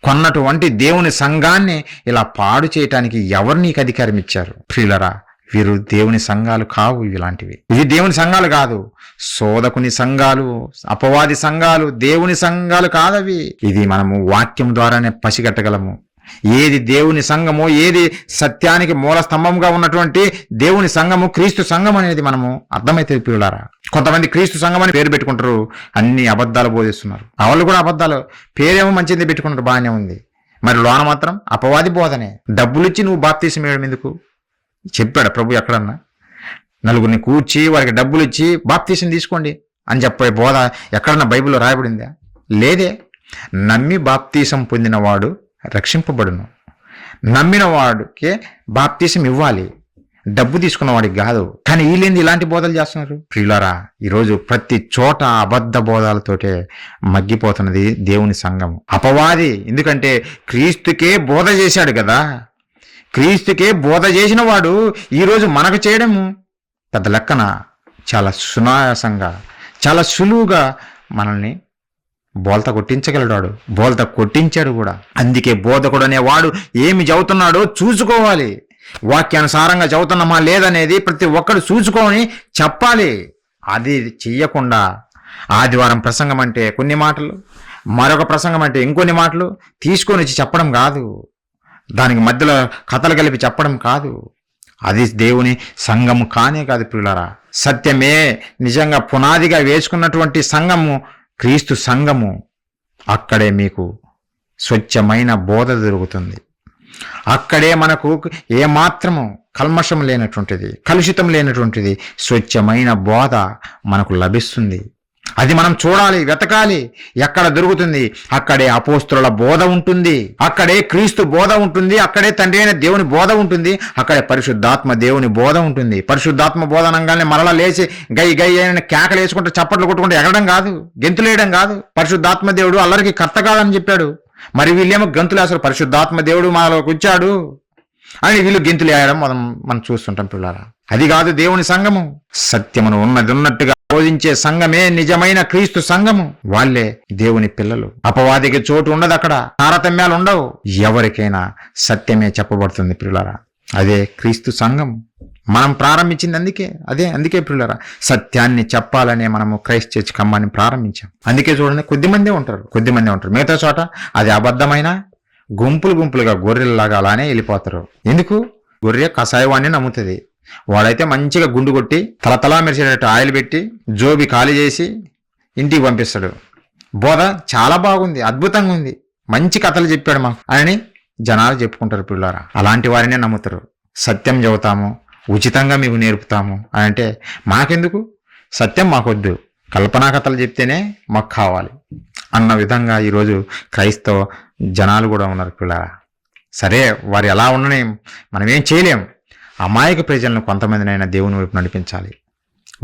Speaker 1: కొన్నటువంటి దేవుని సంఘాన్ని ఇలా పాడు చేయటానికి ఎవరు నీకు అధికారం ఇచ్చారు? ప్రియులరా, వీరు దేవుని సంఘాలు కావు. ఇలాంటివి ఇవి దేవుని సంఘాలు కాదు, శోధకుని సంఘాలు, అపవాది సంఘాలు, దేవుని సంఘాలు కాదవి. ఇది మనము వాక్యం ద్వారానే పసిగట్టగలము. ఏది దేవుని సంఘమో, ఏది సత్యానికి మూల స్తంభంగా ఉన్నటువంటి దేవుని సంఘము, క్రీస్తు సంఘం అనేది మనము అర్థమైతే పిల్లారా. కొంతమంది క్రీస్తు సంఘం అని పేరు పెట్టుకుంటారు, అన్ని అబద్ధాలు బోధిస్తున్నారు. వాళ్ళు కూడా అబద్ధాలు, పేరేమో మంచిది పెట్టుకుంటారు, బాగానే ఉంది. మరి లోన మాత్రం అపవాది బోధనే. డబ్బులిచ్చి నువ్వు బాప్తీసం ఇవ్వడం ఎందుకు? చెప్పాడు ప్రభు ఎక్కడన్నా? నలుగురిని కూర్చి వారికి డబ్బులు ఇచ్చి బాప్తీసం తీసుకోండి అని చెప్పే బోధ ఎక్కడన్నా బైబిల్లో రాయబడిందా? లేదే. నమ్మి బాప్తీసం పొందినవాడు రక్షింపబడును. నమ్మిన వాడికే బాప్తీసం ఇవ్వాలి, డబ్బు తీసుకున్న వాడికి కాదు. కానీ వీళ్ళేంది ఇలాంటి బోధలు చేస్తున్నారు? ప్రియులారా, ఈరోజు ప్రతి చోట అబద్ధ బోధాలతోటే మగ్గిపోతున్నది దేవుని సంఘం. అపవాది ఎందుకంటే క్రీస్తుకే బోధ చేశాడు కదా. క్రీస్తుకే బోధ చేసిన వాడు ఈరోజు మనకు చేయడము పెద్ద లెక్కన చాలా సునాయాసంగా, చాలా సులువుగా మనల్ని బోల్త కొట్టించగలడాడు. బోల్త కొట్టించాడు కూడా. అందుకే బోధకుడు అనేవాడు ఏమి చదువుతున్నాడో చూసుకోవాలి. వాక్యానుసారంగా చదువుతున్నామా లేదనేది ప్రతి ఒక్కడు చూసుకొని చెప్పాలి. అది చెయ్యకుండా ఆదివారం ప్రసంగం అంటే కొన్ని మాటలు, మరొక ప్రసంగం అంటే ఇంకొన్ని మాటలు తీసుకొని వచ్చి చెప్పడం కాదు. దానికి మధ్యలో కథలు కలిపి చెప్పడం కాదు. అది దేవుని సంఘము కానే కాదు ప్రియులారా. సత్యమే నిజంగా పునాదిగా వేసుకున్నటువంటి సంఘము క్రీస్తు సంఘము. అక్కడే మీకు స్వచ్ఛమైన బోధ దొరుకుతుంది. అక్కడే మనకు ఏమాత్రము కల్మషం లేనటువంటిది, కలుషితం లేనటువంటిది స్వచ్ఛమైన బోధ మనకు లభిస్తుంది. అది మనం చూడాలి, వెతకాలి. ఎక్కడ దొరుకుతుంది? అక్కడే అపోస్తుల బోధ ఉంటుంది, అక్కడే క్రీస్తు బోధ ఉంటుంది, అక్కడే తండ్రి అయిన దేవుని బోధ ఉంటుంది, అక్కడే పరిశుద్ధాత్మ దేవుని బోధ ఉంటుంది. పరిశుద్ధాత్మ బోధ అనగానే మరలా లేచి గై గై అని కేకలు వేసుకుంటూ చప్పట్లు కొట్టుకుంటూ ఎగరడం కాదు, గెంతులేయడం కాదు. పరిశుద్ధాత్మ దేవుడు అల్లరికి కర్త కాదని చెప్పాడు. మరి వీళ్ళేమో గంతులు వేస్తారు, పరిశుద్ధాత్మ దేవుడు మాలోకి వచ్చాడు అని వీళ్ళు గెంతులు వేయడం మనం చూస్తుంటాం పిల్లరా. అది కాదు దేవుని సంఘము. సత్యమును ఉన్నది ఉన్నట్టుగా బోధించే సంఘమే నిజమైన క్రీస్తు సంఘము. వాళ్ళే దేవుని పిల్లలు. అపవాదికి చోటు ఉండదు, అక్కడ తారతమ్యాలు ఉండవు. ఎవరికైనా సత్యమే చెప్పబడుతుంది పిల్లరా. అదే క్రీస్తు సంఘం. మనం ప్రారంభించింది అందుకే పిల్లరా, సత్యాన్ని చెప్పాలనే మనము క్రైస్ట్ చర్చ్ ఖమ్మాన్ని ప్రారంభించాం. అందుకే చూడండి, కొద్దిమందే ఉంటారు. మిగతా చోట అది అబద్ధమైన గుంపులుగా గొర్రెల్లాగా అలానే వెళ్ళిపోతారు. ఎందుకు? గొర్రె కషాయవాన్ని నమ్ముతుంది. వాడైతే మంచిగా గుండు కొట్టి తలతలా మెరిసేటట్టు ఆయిల్ పెట్టి జోబి ఖాళీ చేసి ఇంటికి పంపిస్తాడు. బోధ చాలా బాగుంది, అద్భుతంగా ఉంది, మంచి కథలు చెప్పాడు మాకు అని జనాలు చెప్పుకుంటారు పిల్లారా. అలాంటి వారినే నమ్ముతారు. సత్యం చెబుతాము, ఉచితంగా మీకు నేర్పుతాము అని అంటే మాకెందుకు, సత్యం మాకొద్దు, కల్పనా కథలు చెప్తేనే మాకు కావాలి అన్న విధంగా ఈరోజు క్రైస్తవ జనాలు కూడా ఉన్నారు పిల్లారా. సరే, వారు ఎలా ఉండని మనమేం చేయలేం. అమాయక ప్రజలను కొంతమందినైనా దేవుని వైపు నడిపించాలి.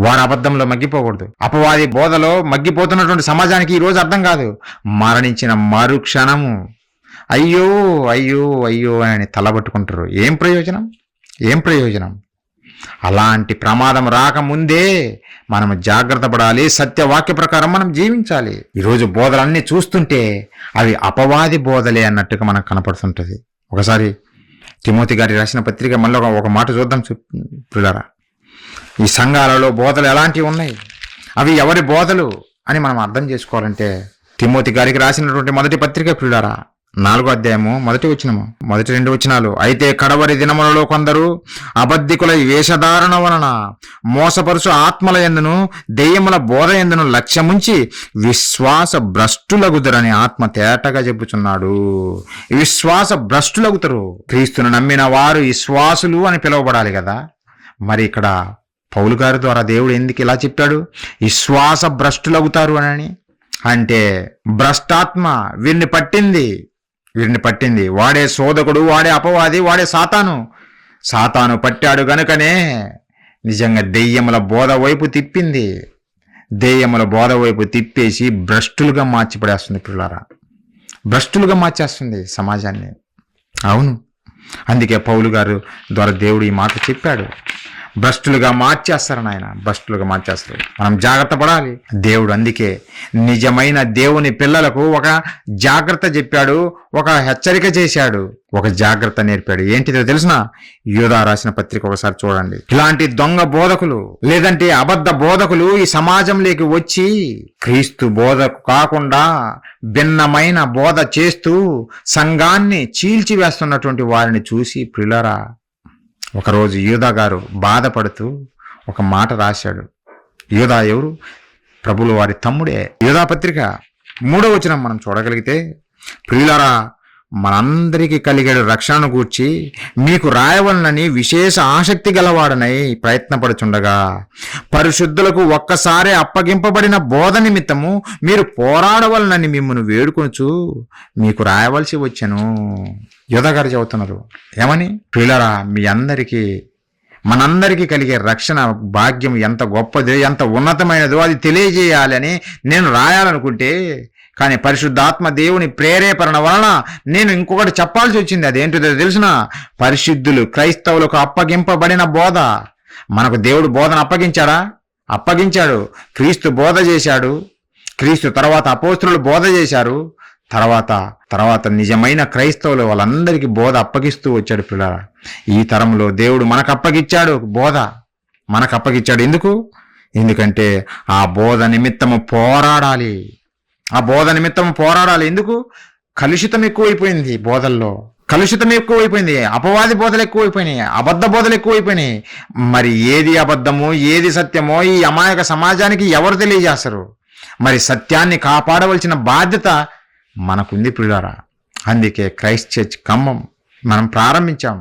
Speaker 1: వారు అబద్ధంలో మగ్గిపోకూడదు. అపవాది బోధలో మగ్గిపోతున్నటువంటి సమాజానికి ఈరోజు అర్థం కాదు. మరణించిన మరుక్షణము అయ్యో అయ్యో అయ్యో అని తలబట్టుకుంటారు. ఏం ప్రయోజనం? అలాంటి ప్రమాదం రాకముందే మనం జాగ్రత్త పడాలి. సత్యవాక్య ప్రకారం మనం జీవించాలి. ఈరోజు బోధలన్నీ చూస్తుంటే అవి అపవాది బోధలే అన్నట్టుగా మనకు కనపడుతుంటుంది. ఒకసారి తిమోతి గారి రాసిన పత్రిక మళ్ళీ ఒక మాట చూద్దాం పిల్లరా. ఈ సంఘాలలో బోధలు ఎలాంటివి ఉన్నాయి, అవి ఎవరి బోధలు అని మనం అర్థం చేసుకోవాలంటే తిమోతి గారికి రాసినటువంటి మొదటి పత్రిక పిల్లరా, 4వ అధ్యాయము మొదటి 2 వచనాలు. అయితే కడవరి దినములలో కొందరు అబద్ధికుల వేషధారణ వలన మోసపరుచు ఆత్మల యందును దెయ్యముల బోధ యందును లక్ష్యముంచి విశ్వాస భ్రష్టులగుదరని ఆత్మ తేటగా చెప్పుచున్నాడు. విశ్వాస భ్రష్టులగుతారు. క్రీస్తును నమ్మిన వారు విశ్వాసులు అని పిలువబడాలి కదా. మరి ఇక్కడ పౌలు గారి ద్వారా దేవుడు ఎందుకు ఇలా చెప్పాడు, విశ్వాస భ్రష్టులగుతారు అని? అంటే భ్రష్టాత్మ వీరిని పట్టింది. వాడే శోధకుడు, వాడే అపవాది, వాడే సాతాను పట్టాడు గనుకనే నిజంగా దెయ్యముల బోధ వైపు తిప్పింది. దెయ్యముల బోధ వైపు తిప్పేసి భ్రష్టులుగా మార్చిపడేస్తుంది పిల్లారా. భ్రష్టులుగా మార్చేస్తుంది సమాజాన్ని. అవును, అందుకే పౌలు గారు ద్వారా దేవుడు ఈ మాట చెప్పాడు. భ్రష్టులుగా మార్చేస్తారు నాయన, భ్రష్టులుగా మార్చేస్తారు. మనం జాగ్రత్త పడాలి. దేవుడు అందుకే నిజమైన దేవుని పిల్లలకు ఒక జాగ్రత్త చెప్పాడు, ఒక హెచ్చరిక చేశాడు, ఒక జాగ్రత్త నేర్పాడు. ఏంటిదో తెలిసిన? యూదా రాసిన పత్రిక ఒకసారి చూడండి. ఇలాంటి దొంగ బోధకులు లేదంటే అబద్ధ బోధకులు ఈ సమాజంలోకి వచ్చి క్రీస్తు బోధకు కాకుండా భిన్నమైన బోధ చేస్తూ సంఘాన్ని చీల్చివేస్తున్నటువంటి వారిని చూసి ప్రియులారా, ఒకరోజు యూదా గారు బాధపడుతూ ఒక మాట రాశాడు. యూదా ఎవరు? ప్రభులు వారి తమ్ముడే. యూదా పత్రిక 3వ వచనం మనం చూడగలిగితే, ప్రియులారా, మనందరికీ కలిగేడు రక్షణను గూర్చి మీకు రాయవలనని విశేష ఆసక్తి గలవాడనై ప్రయత్నపడుచుండగా పరిశుద్ధులకు ఒక్కసారి అప్పగింపబడిన బోధ నిమిత్తము మీరు పోరాడవలనని మిమ్మల్ని వేడుకొనుచు మీకు రాయవలసి వచ్చెను. యోధా గారు చెబుతున్నారు ఏమని? ప్రియులారా, మనందరికీ కలిగే రక్షణ భాగ్యం ఎంత గొప్పదో, ఎంత ఉన్నతమైనదో అది తెలియజేయాలని నేను రాయాలనుకుంటే, కానీ పరిశుద్ధాత్మ దేవుని ప్రేరేపణ వలన నేను ఇంకొకటి చెప్పాల్సి వచ్చింది. అదేంటిదో తెలిసిన? పరిశుద్ధులు క్రైస్తవులకు అప్పగింపబడిన బోధ. మనకు దేవుడు బోధన అప్పగించాడు. క్రీస్తు బోధ చేశాడు. క్రీస్తు తర్వాత అపోస్తులు బోధ చేశారు. తర్వాత నిజమైన క్రైస్తవులు వాళ్ళందరికీ బోధ అప్పగిస్తూ వచ్చాడు. పిల్లరా, ఈ తరంలో దేవుడు మనకు అప్పగించాడు బోధ, ఎందుకంటే ఆ బోధ నిమిత్తము పోరాడాలి. ఎందుకు? కలుషితం ఎక్కువైపోయింది బోధల్లో. కలుషితం ఎక్కువైపోయింది, అపవాది బోధలు ఎక్కువైపోయినాయి, అబద్ధ బోధలు ఎక్కువైపోయినాయి. మరి ఏది అబద్ధమో ఏది సత్యమో ఈ అమాయక సమాజానికి ఎవరు తెలియజేస్తారు? మరి సత్యాన్ని కాపాడవలసిన బాధ్యత మనకుంది ప్రియులారా. అందుకే క్రైస్ట్ చర్చ్ ఖమ్మం మనం ప్రారంభించాం.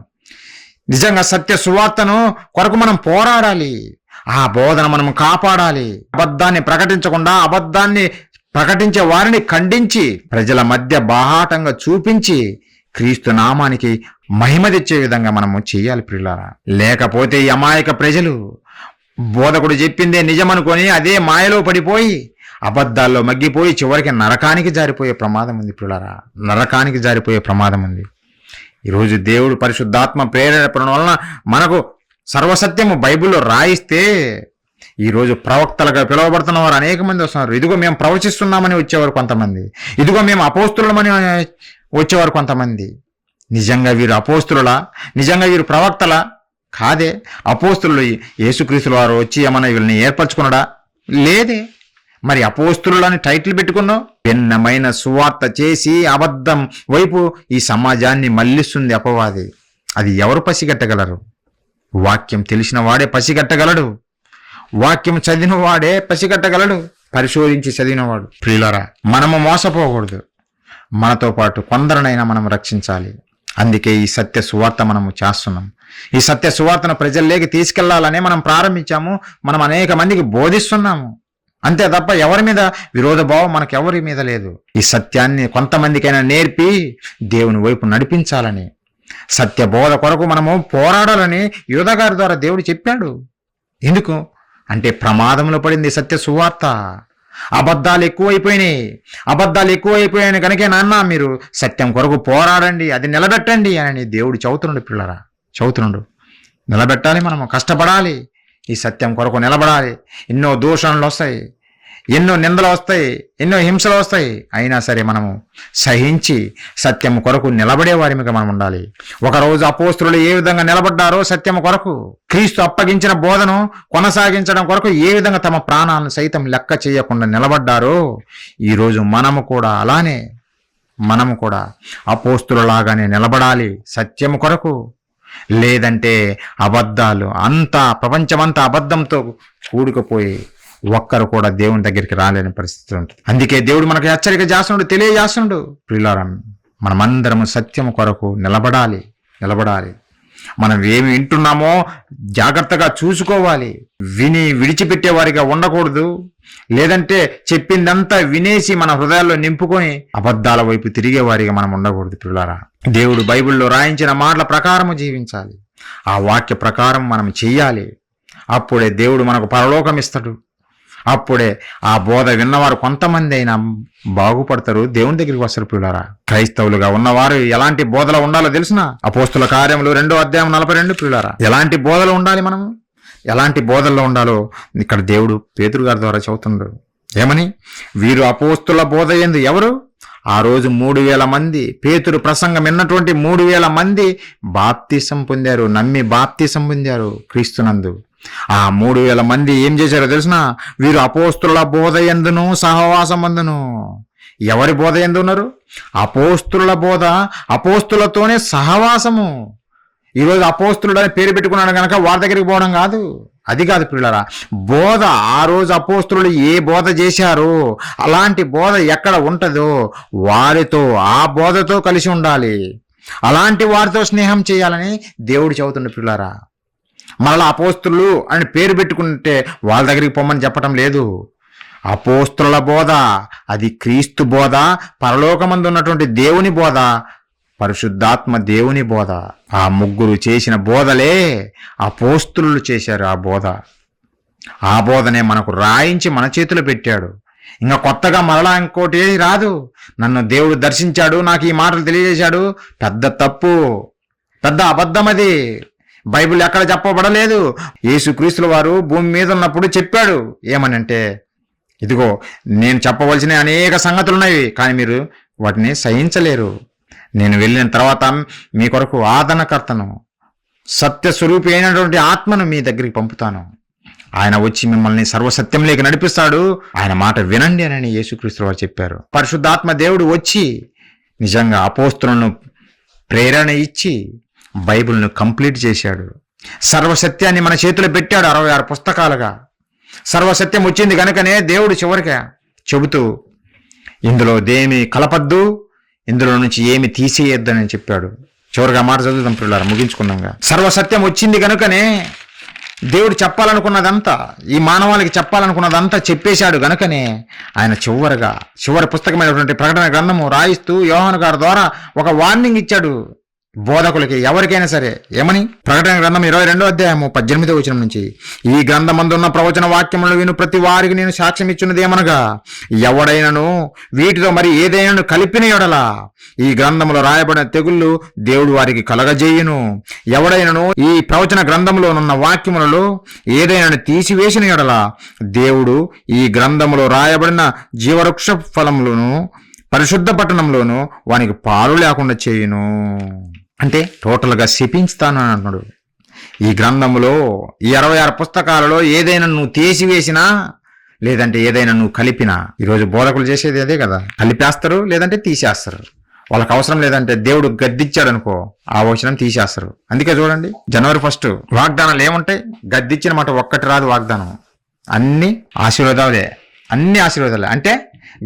Speaker 1: నిజంగా సత్య సువార్తను కొరకు మనం పోరాడాలి, ఆ బోధన మనం కాపాడాలి. అబద్ధాన్ని ప్రకటించకుండా అబద్ధాన్ని ప్రకటించే వారిని ఖండించి ప్రజల మధ్య బాహాటంగా చూపించి క్రీస్తు నామానికి మహిమ తెచ్చే విధంగా మనము చేయాలి ప్రియులారా. లేకపోతే ఈ అమాయక ప్రజలు బోధకుడు చెప్పిందే నిజమనుకొని అదే మాయలో పడిపోయి అబద్ధాల్లో మగ్గిపోయి చివరికి నరకానికి జారిపోయే ప్రమాదం ఉంది ప్రియులారా. నరకానికి జారిపోయే ప్రమాదం ఉంది. ఈరోజు దేవుడు పరిశుద్ధాత్మ ప్రేరేపణ వలన మనకు సర్వసత్యము బైబిల్లో రాయిస్తే ఈరోజు ప్రవక్తలుగా పిలువబడుతున్న వారు అనేక మంది వస్తున్నారు. ఇదిగో మేము ప్రవచిస్తున్నామని వచ్చేవారు కొంతమంది, ఇదిగో మేము అపోస్తులమని వచ్చేవారు కొంతమంది. నిజంగా వీరు అపోస్తులా? నిజంగా వీరు ప్రవక్తలా? కాదే. అపోస్తులు యేసుక్రీస్తుల వారు వచ్చి ఏమన్నా వీళ్ళని ఏర్పరచుకున్నాడా? లేదే. మరి అపోస్తులని టైటిల్ పెట్టుకున్నావు. భిన్నమైన సువార్త చేసి అబద్ధం వైపు ఈ సమాజాన్ని మళ్లిస్తుంది అపవాది. అది ఎవరు పసిగట్టగలరు? వాక్యం తెలిసిన వాడే పసిగట్టగలడు, వాక్యం చదివిన వాడే పసిగట్టగలడు, పరిశోధించి చదివినవాడు. ప్రియులారా, మనము మోసపోకూడదు, మనతో పాటు కొందరినైనా మనం రక్షించాలి. అందుకే ఈ సత్య సువార్త మనము చేస్తున్నాం. ఈ సత్య సువార్తను ప్రజల్లోకి తీసుకెళ్లాలనే మనం ప్రారంభించాము. మనం అనేక మందికి బోధిస్తున్నాము, అంతే తప్ప ఎవరి మీద విరోధ భావం మనకెవరి మీద లేదు. ఈ సత్యాన్ని కొంతమందికైనా నేర్పి దేవుని వైపు నడిపించాలని, సత్య బోధ కొరకు మనము పోరాడాలని యోధ గారి ద్వారా దేవుడు చెప్పాడు. ఎందుకు అంటే ప్రమాదంలో పడింది సత్య సువార్త. అబద్ధాలు ఎక్కువైపోయాయి కనుక నాన్న మీరు సత్యం కొరకు పోరాడండి, అది నిలబెట్టండి అని దేవుడు చదువుతున్నాడు. పిల్లరా చదువుతున్నాడు. నిలబెట్టాలి, మనము కష్టపడాలి, ఈ సత్యం కొరకు నిలబడాలి. ఎన్నో దూషణలు వస్తాయి, ఎన్నో నిందలు వస్తాయి, ఎన్నో హింసలు వస్తాయి. అయినా సరే మనము సహించి సత్యం కొరకు నిలబడే వారిగా మనం ఉండాలి. ఒకరోజు అపోస్తులు ఏ విధంగా నిలబడ్డారో సత్యం కొరకు, క్రీస్తు అప్పగించిన బోధను కొనసాగించడం కొరకు ఏ విధంగా తమ ప్రాణాలను సైతం లెక్క చేయకుండా నిలబడ్డారో, ఈరోజు మనము కూడా అపోస్తులలాగానే నిలబడాలి సత్యం కొరకు. లేదంటే అబద్ధాలు ప్రపంచమంతా అబద్ధంతో కూడుకుపోయి ఒక్కరు కూడా దేవుని దగ్గరికి రాలేని పరిస్థితి ఉంటుంది. అందుకే దేవుడు మనకు హెచ్చరిక చేస్తున్నాడు, తెలియజేస్తున్నాడు. ప్రియులారా, మనమందరము సత్యము కొరకు నిలబడాలి. మనం ఏమి వింటున్నామో జాగ్రత్తగా చూసుకోవాలి. విని విడిచిపెట్టే వారిగా ఉండకూడదు. లేదంటే చెప్పిందంతా వినేసి మన హృదయాల్లో నింపుకొని అబద్ధాల వైపు తిరిగే వారిగా మనం ఉండకూడదు. ప్రియులారా, దేవుడు బైబిల్లో రాయించిన మాటల ప్రకారము జీవించాలి. ఆ వాక్య ప్రకారం మనం చెయ్యాలి. అప్పుడే దేవుడు మనకు పరలోకం ఇస్తాడు. అప్పుడే ఆ బోధ విన్నవారు కొంతమంది అయినా బాగుపడతారు, దేవుని దగ్గరికి వస్తారు. ప్రియులారా, క్రైస్తవులుగా ఉన్నవారు ఎలాంటి బోధలు ఉండాలో తెలిసిన అపోస్తుల కార్యములు 2వ అధ్యాయం 42. ప్రియులారా, ఎలాంటి బోధలు ఉండాలి, మనము ఎలాంటి బోధల్లో ఉండాలో ఇక్కడ దేవుడు పేతురు గారి ద్వారా చెబుతున్నాడు. ఏమని? వీరు అపోస్తుల బోధ యందు ఎవరు? ఆ రోజు 3,000 మంది పేతురు ప్రసంగం విన్నటువంటి 3,000 మంది బాప్తిసం పొందారు, నమ్మి బాప్తిసం పొందారు క్రీస్తునందు. ఆ 3,000 మంది ఏం చేశారో తెలిసిన? వీరు అపోస్తుల బోధ యందును సహవాసమందును. ఎవరి బోధ యందు ఉన్నారు? అపోస్తుల బోధ, అపోస్తులతోనే సహవాసము. ఈరోజు అపోస్తులుడు అని పేరు పెట్టుకున్నాడు కనుక వారి దగ్గరికి పోవడం కాదు, అది కాదు ప్రియులారా. బోధ, ఆ రోజు అపోస్తులు ఏ బోధ చేశారో అలాంటి బోధ ఎక్కడ ఉంటుందో వారితో, ఆ బోధతో కలిసి ఉండాలి. అలాంటి వారితో స్నేహం చేయాలని దేవుడు చెబుతుండే. ప్రియులారా, మరలా అపోస్తులు అని పేరు పెట్టుకుంటే వాళ్ళ దగ్గరికి పొమ్మని చెప్పటం లేదు. అపోస్తుల బోధ అది క్రీస్తు బోధ, పరలోకమందు ఉన్నటువంటి దేవుని బోధ, పరిశుద్ధాత్మ దేవుని బోధ. ఆ ముగ్గురు చేసిన బోధలే అపోస్తులు చేశారు. ఆ బోధనే మనకు రాయించి మన చేతిలో పెట్టాడు. ఇంకా కొత్తగా మరలా ఇంకోటి రాదు. నన్ను దేవుడు దర్శించాడు, నాకు ఈ మాటలు తెలియజేశాడు, పెద్ద తప్పు, పెద్ద అబద్ధం. అది బైబిల్ ఎక్కడ చెప్పబడలేదు. యేసుక్రీస్తుల వారు భూమి మీద ఉన్నప్పుడు చెప్పాడు. ఏమనంటే, ఇదిగో నేను చెప్పవలసిన అనేక సంగతులున్నాయి, కానీ మీరు వాటిని సహించలేరు. నేను వెళ్ళిన తర్వాత మీ కొరకు ఆదరణకర్తను, సత్యస్వరూపి అయినటువంటి ఆత్మను మీ దగ్గరికి పంపుతాను. ఆయన వచ్చి మిమ్మల్ని సర్వసత్యంలోకి నడిపిస్తాడు. ఆయన మాట వినండి అని యేసుక్రీస్తు వారు చెప్పారు. పరిశుద్ధాత్మ దేవుడు వచ్చి నిజంగా అపోస్తులను ప్రేరణ ఇచ్చి బైబిల్ను కంప్లీట్ చేశాడు. సర్వసత్యాన్ని మన చేతిలో పెట్టాడు 66 పుస్తకాలుగా. సర్వసత్యం వచ్చింది కనుకనే దేవుడు చివరిగా చెబుతూ ఇందులో దేమి కలపద్దు, ఇందులో నుంచి ఏమి తీసేయొద్దని చెప్పాడు. చివరిగా మాట చదువుదాం పిల్లలు, ముగించుకున్నాంగా. సర్వసత్యం వచ్చింది కనుకనే దేవుడు చెప్పాలనుకున్నదంతా, ఈ మానవాళికి చెప్పాలనుకున్నదంతా చెప్పేశాడు గనుకనే ఆయన చివరి పుస్తకమైనటువంటి ప్రకటన గ్రంథము రాయిస్తూ యోహాను గారి ద్వారా ఒక వార్నింగ్ ఇచ్చాడు బోధకులకి, ఎవరికైనా సరే. ఏమని? ప్రకటన గ్రంథం 22వ అధ్యాయము 18వ వచనం నుంచి, ఈ గ్రంథమందున్న ప్రవచన వాక్యములు విను ప్రతి వారికి నేను సాక్ష్యం ఇచ్చున్నది ఏమనగా, ఎవడైనను వీటిలో మరి ఏదైనా కలిపిన ఎడల ఈ గ్రంథములో రాయబడిన తెగుళ్ళు దేవుడు వారికి కలగజేయును. ఎవడైనను ఈ ప్రవచన గ్రంథంలోనున్న వాక్యములలో ఏదైనా తీసివేసిన ఎడల దేవుడు ఈ గ్రంథములో రాయబడిన జీవవృక్ష ఫలములను పరిశుద్ధ పట్టణంలోను వానికి పాలు లేకుండా చేయును. అంటే టోటల్గా శపించుతాను అని అంటున్నాడు. ఈ గ్రంథములో ఈ 66 పుస్తకాలలో ఏదైనా నువ్వు తీసివేసినా, లేదంటే ఏదైనా నువ్వు కలిపినా, ఈరోజు బోధకులు చేసేది అదే కదా, కలిపేస్తారు లేదంటే తీసేస్తారు. వాళ్ళకి అవసరం లేదంటే దేవుడు గద్దిచ్చాడు అనుకో, ఆ వచనం తీసేస్తారు. అందుకే చూడండి, జనవరి 1 వాగ్దానాలు ఏముంటాయి? గద్దిచ్చిన మాట ఒక్కటి రాదు వాగ్దానం, అన్ని ఆశీర్వాదాలే, అన్ని ఆశీర్వాదాలే. అంటే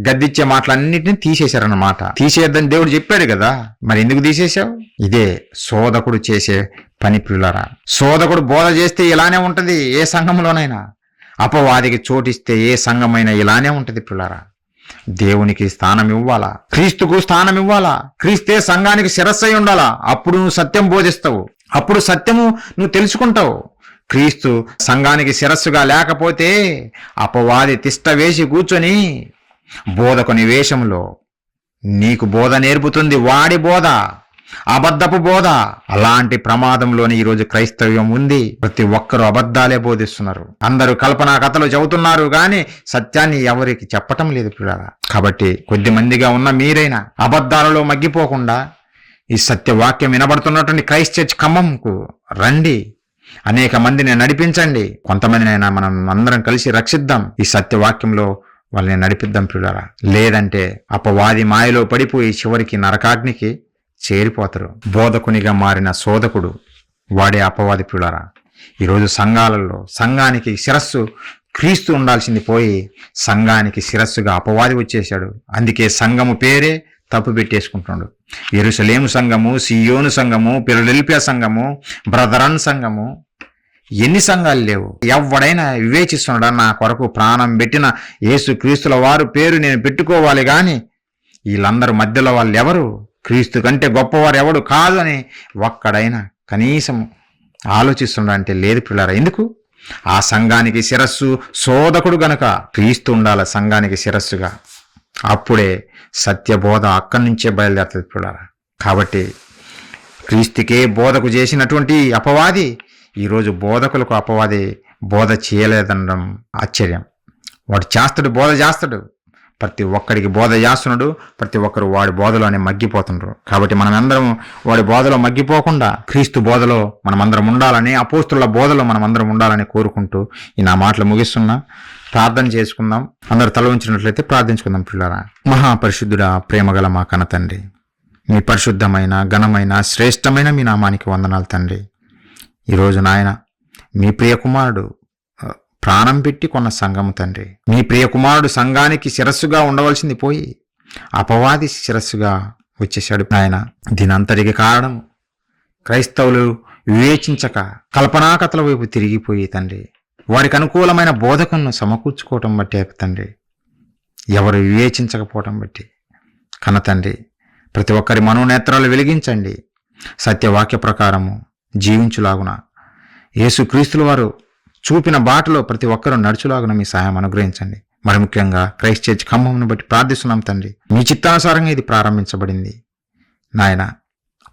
Speaker 1: గద్దిచ్చే మాటలన్నిటిని తీసేశారన్నమాట. తీసేయద్దని దేవుడు చెప్పాడు కదా, మరి ఎందుకు తీసేశావు? ఇదే శోధకుడు చేసే పని పిల్లరా. శోధకుడు బోధ చేస్తే ఇలానే ఉంటది ఏ సంఘంలోనైనా. అపవాదికి చోటిస్తే ఏ సంఘమైనా ఇలానే ఉంటది పిల్లరా. దేవునికి స్థానం ఇవ్వాలా, క్రీస్తుకు స్థానం ఇవ్వాలా. క్రీస్తే సంఘానికి శిరస్సై ఉండాలా. అప్పుడు నువ్వు సత్యం బోధిస్తావు, అప్పుడు సత్యము నువ్వు తెలుసుకుంటావు. క్రీస్తు సంఘానికి శిరస్సుగా లేకపోతే అపవాది తిష్ట వేసి కూర్చొని బోధకుని వేషంలో నీకు బోధ నేర్పుతుంది వాడి బోధ, అబద్ధపు బోధ. అలాంటి ప్రమాదంలోని ఈరోజు క్రైస్తవ్యం ఉంది. ప్రతి ఒక్కరూ అబద్ధాలే బోధిస్తున్నారు. అందరూ కల్పనా కథలు చెబుతున్నారు కానీ సత్యాన్ని ఎవరికి చెప్పటం లేదు పిల్లరా. కాబట్టి కొద్ది మందిగా ఉన్న మీరైనా అబద్ధాలలో మగ్గిపోకుండా ఈ సత్యవాక్యం వినబడుతున్నటువంటి క్రైస్ట్ చర్చ్ ఖమ్మంకు రండి, అనేక మందిని నడిపించండి. కొంతమందినైనా మనం అందరం కలిసి రక్షిద్దాం, ఈ సత్యవాక్యంలో వాళ్ళని నడిపిద్దాం పిల్లరా. లేదంటే అపవాది మాయలో పడిపోయి చివరికి నరకాగ్నికి చేరిపోతారు. బోధకునిగా మారిన శోధకుడు వాడే అపవాది పిల్లరా. ఈరోజు సంఘాలలో సంఘానికి శిరస్సు క్రీస్తు ఉండాల్సింది పోయి సంఘానికి శిరస్సుగా అపవాది వచ్చేశాడు. అందుకే సంఘము పేరే తప్పు పెట్టేసుకుంటున్నాడు. యెరూషలేము సంఘము, సియోను సంఘము, ఫిలదెల్ఫియా సంఘము, బ్రదరన్ సంఘము, ఎన్ని సంఘాలు లేవు. ఎవడైనా వివేచిస్తున్నాడా, నా కొరకు ప్రాణం పెట్టిన యేసు క్రీస్తుల వారు పేరు నేను పెట్టుకోవాలి గాని వీళ్ళందరూ మధ్యలో వాళ్ళు ఎవరు, క్రీస్తు కంటే గొప్పవారు ఎవడు కాదు అని ఒక్కడైనా కనీసం ఆలోచిస్తున్నాడంటే లేదు పిల్లరా. ఎందుకు? ఆ సంఘానికి శిరస్సు శోధకుడు గనక క్రీస్తు ఉండాల సంఘానికి శిరస్సుగా. అప్పుడే సత్యబోధ అక్కడి నుంచే బయలుదేరుతుంది పిల్లరా. కాబట్టి క్రీస్తుకే బోధకు చేసినటువంటి అపవాది ఈరోజు బోధకులకు అపవాది బోధ చేయలేదనడం ఆశ్చర్యం. వాడు చేస్తాడు, బోధ చేస్తాడు, ప్రతి ఒక్కడికి బోధ చేస్తున్నాడు. ప్రతి ఒక్కరు వాడి బోధలోనే మగ్గిపోతున్నారు. కాబట్టి మనమందరం వాడి బోధలో మగ్గిపోకుండా క్రీస్తు బోధలో మనమందరం ఉండాలని, అపోస్తుల బోధలో మనమందరం ఉండాలని కోరుకుంటూ ఈ నా మాటలు ముగిస్తున్నా. ప్రార్థన చేసుకుందాం. అందరూ తల ఉంచినట్లయితే ప్రార్థించుకుందాం పిల్లరా. మహాపరిశుద్ధుడా, ప్రేమగల మా కన్న తండ్రి, మీ పరిశుద్ధమైన ఘనమైన శ్రేష్టమైన మీ నామానికి వందనాలు తండ్రి. ఈరోజు నాయన మీ ప్రియ కుమారుడు ప్రాణం పెట్టి కొన్న సంఘము తండ్రి, మీ ప్రియ కుమారుడు సంఘానికి శిరస్సుగా ఉండవలసింది పోయి అపవాది శిరస్సుగా వచ్చేశాడు నాయన. దీనంతటికి కారణం క్రైస్తవులు వివేచించక కల్పనాకథల వైపు తిరిగిపోయి తండ్రి, వారికి అనుకూలమైన బోధకులను సమకూర్చుకోవటం బట్టి తండ్రి, ఎవరు వివేచించకపోవటం బట్టి కన్న తండ్రి, ప్రతి ఒక్కరి మనోనేత్రాలు వెలిగించండి. సత్యవాక్య ప్రకారము జీవించులాగున యేసుక్రీస్తుల వారు చూపిన బాటలో ప్రతి ఒక్కరూ నడుచులాగున మీ సహాయం అనుగ్రహించండి. మరి ముఖ్యంగా క్రైస్ట్ చర్చ్ ఖమ్మంను బట్టి ప్రార్థిస్తున్నాం తండ్రి. మీ చిత్తానుసారంగా ఇది ప్రారంభించబడింది నాయన.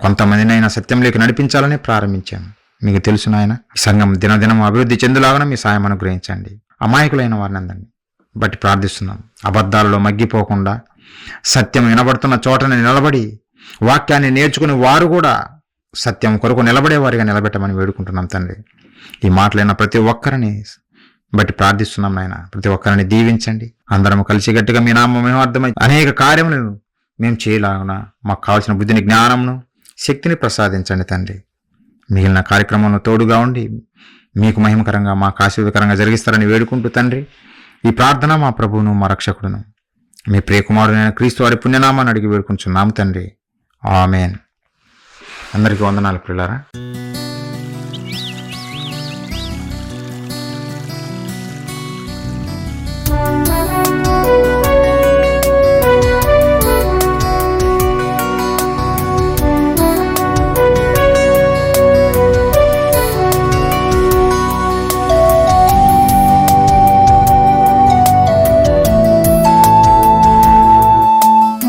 Speaker 1: కొంతమందినైనా సత్యంలోకి నడిపించాలని ప్రారంభించాము. మీకు తెలుసు నాయన, ఈ సంఘం దినదినం అభివృద్ధి చెందులాగున మీ సాయం అనుగ్రహించండి. అమాయకులైన వారిని అందరినీ బట్టి ప్రార్థిస్తున్నాం. అబద్ధాలలో మగ్గిపోకుండా సత్యం వినబడుతున్న చోటని నిలబడి వాక్యాన్ని నేర్చుకుని వారు కూడా సత్యం కొరకు నిలబడే వారిగా నిలబెట్టమని వేడుకుంటున్నాం తండ్రి. ఈ మాటలైన ప్రతి ఒక్కరిని బట్టి ప్రార్థిస్తున్నాం నాయన. ప్రతి ఒక్కరిని దీవించండి. అందరం కలిసి గట్టిగా మీ నామం మేము అర్థమై అనేక కార్యములను మేము చేయలాగున మాకు కావాల్సిన బుద్ధిని, జ్ఞానమును, శక్తిని ప్రసాదించండి తండ్రి. మిగిలిన కార్యక్రమంలో తోడుగా ఉండి మీకు మహిమకరంగా మాకు ఆశీర్వదకరంగా జరిగిస్తారని వేడుకుంటూ తండ్రి, ఈ ప్రార్థన మా ప్రభువును మా రక్షకుడును మీ ప్రియకుమారుడైన క్రీస్తు వారి పుణ్యనామాన్ని అడిగి వేడుకుంటున్నాము తండ్రి. ఆమెన్. అందరికీ వందనాలు ప్రియులారా.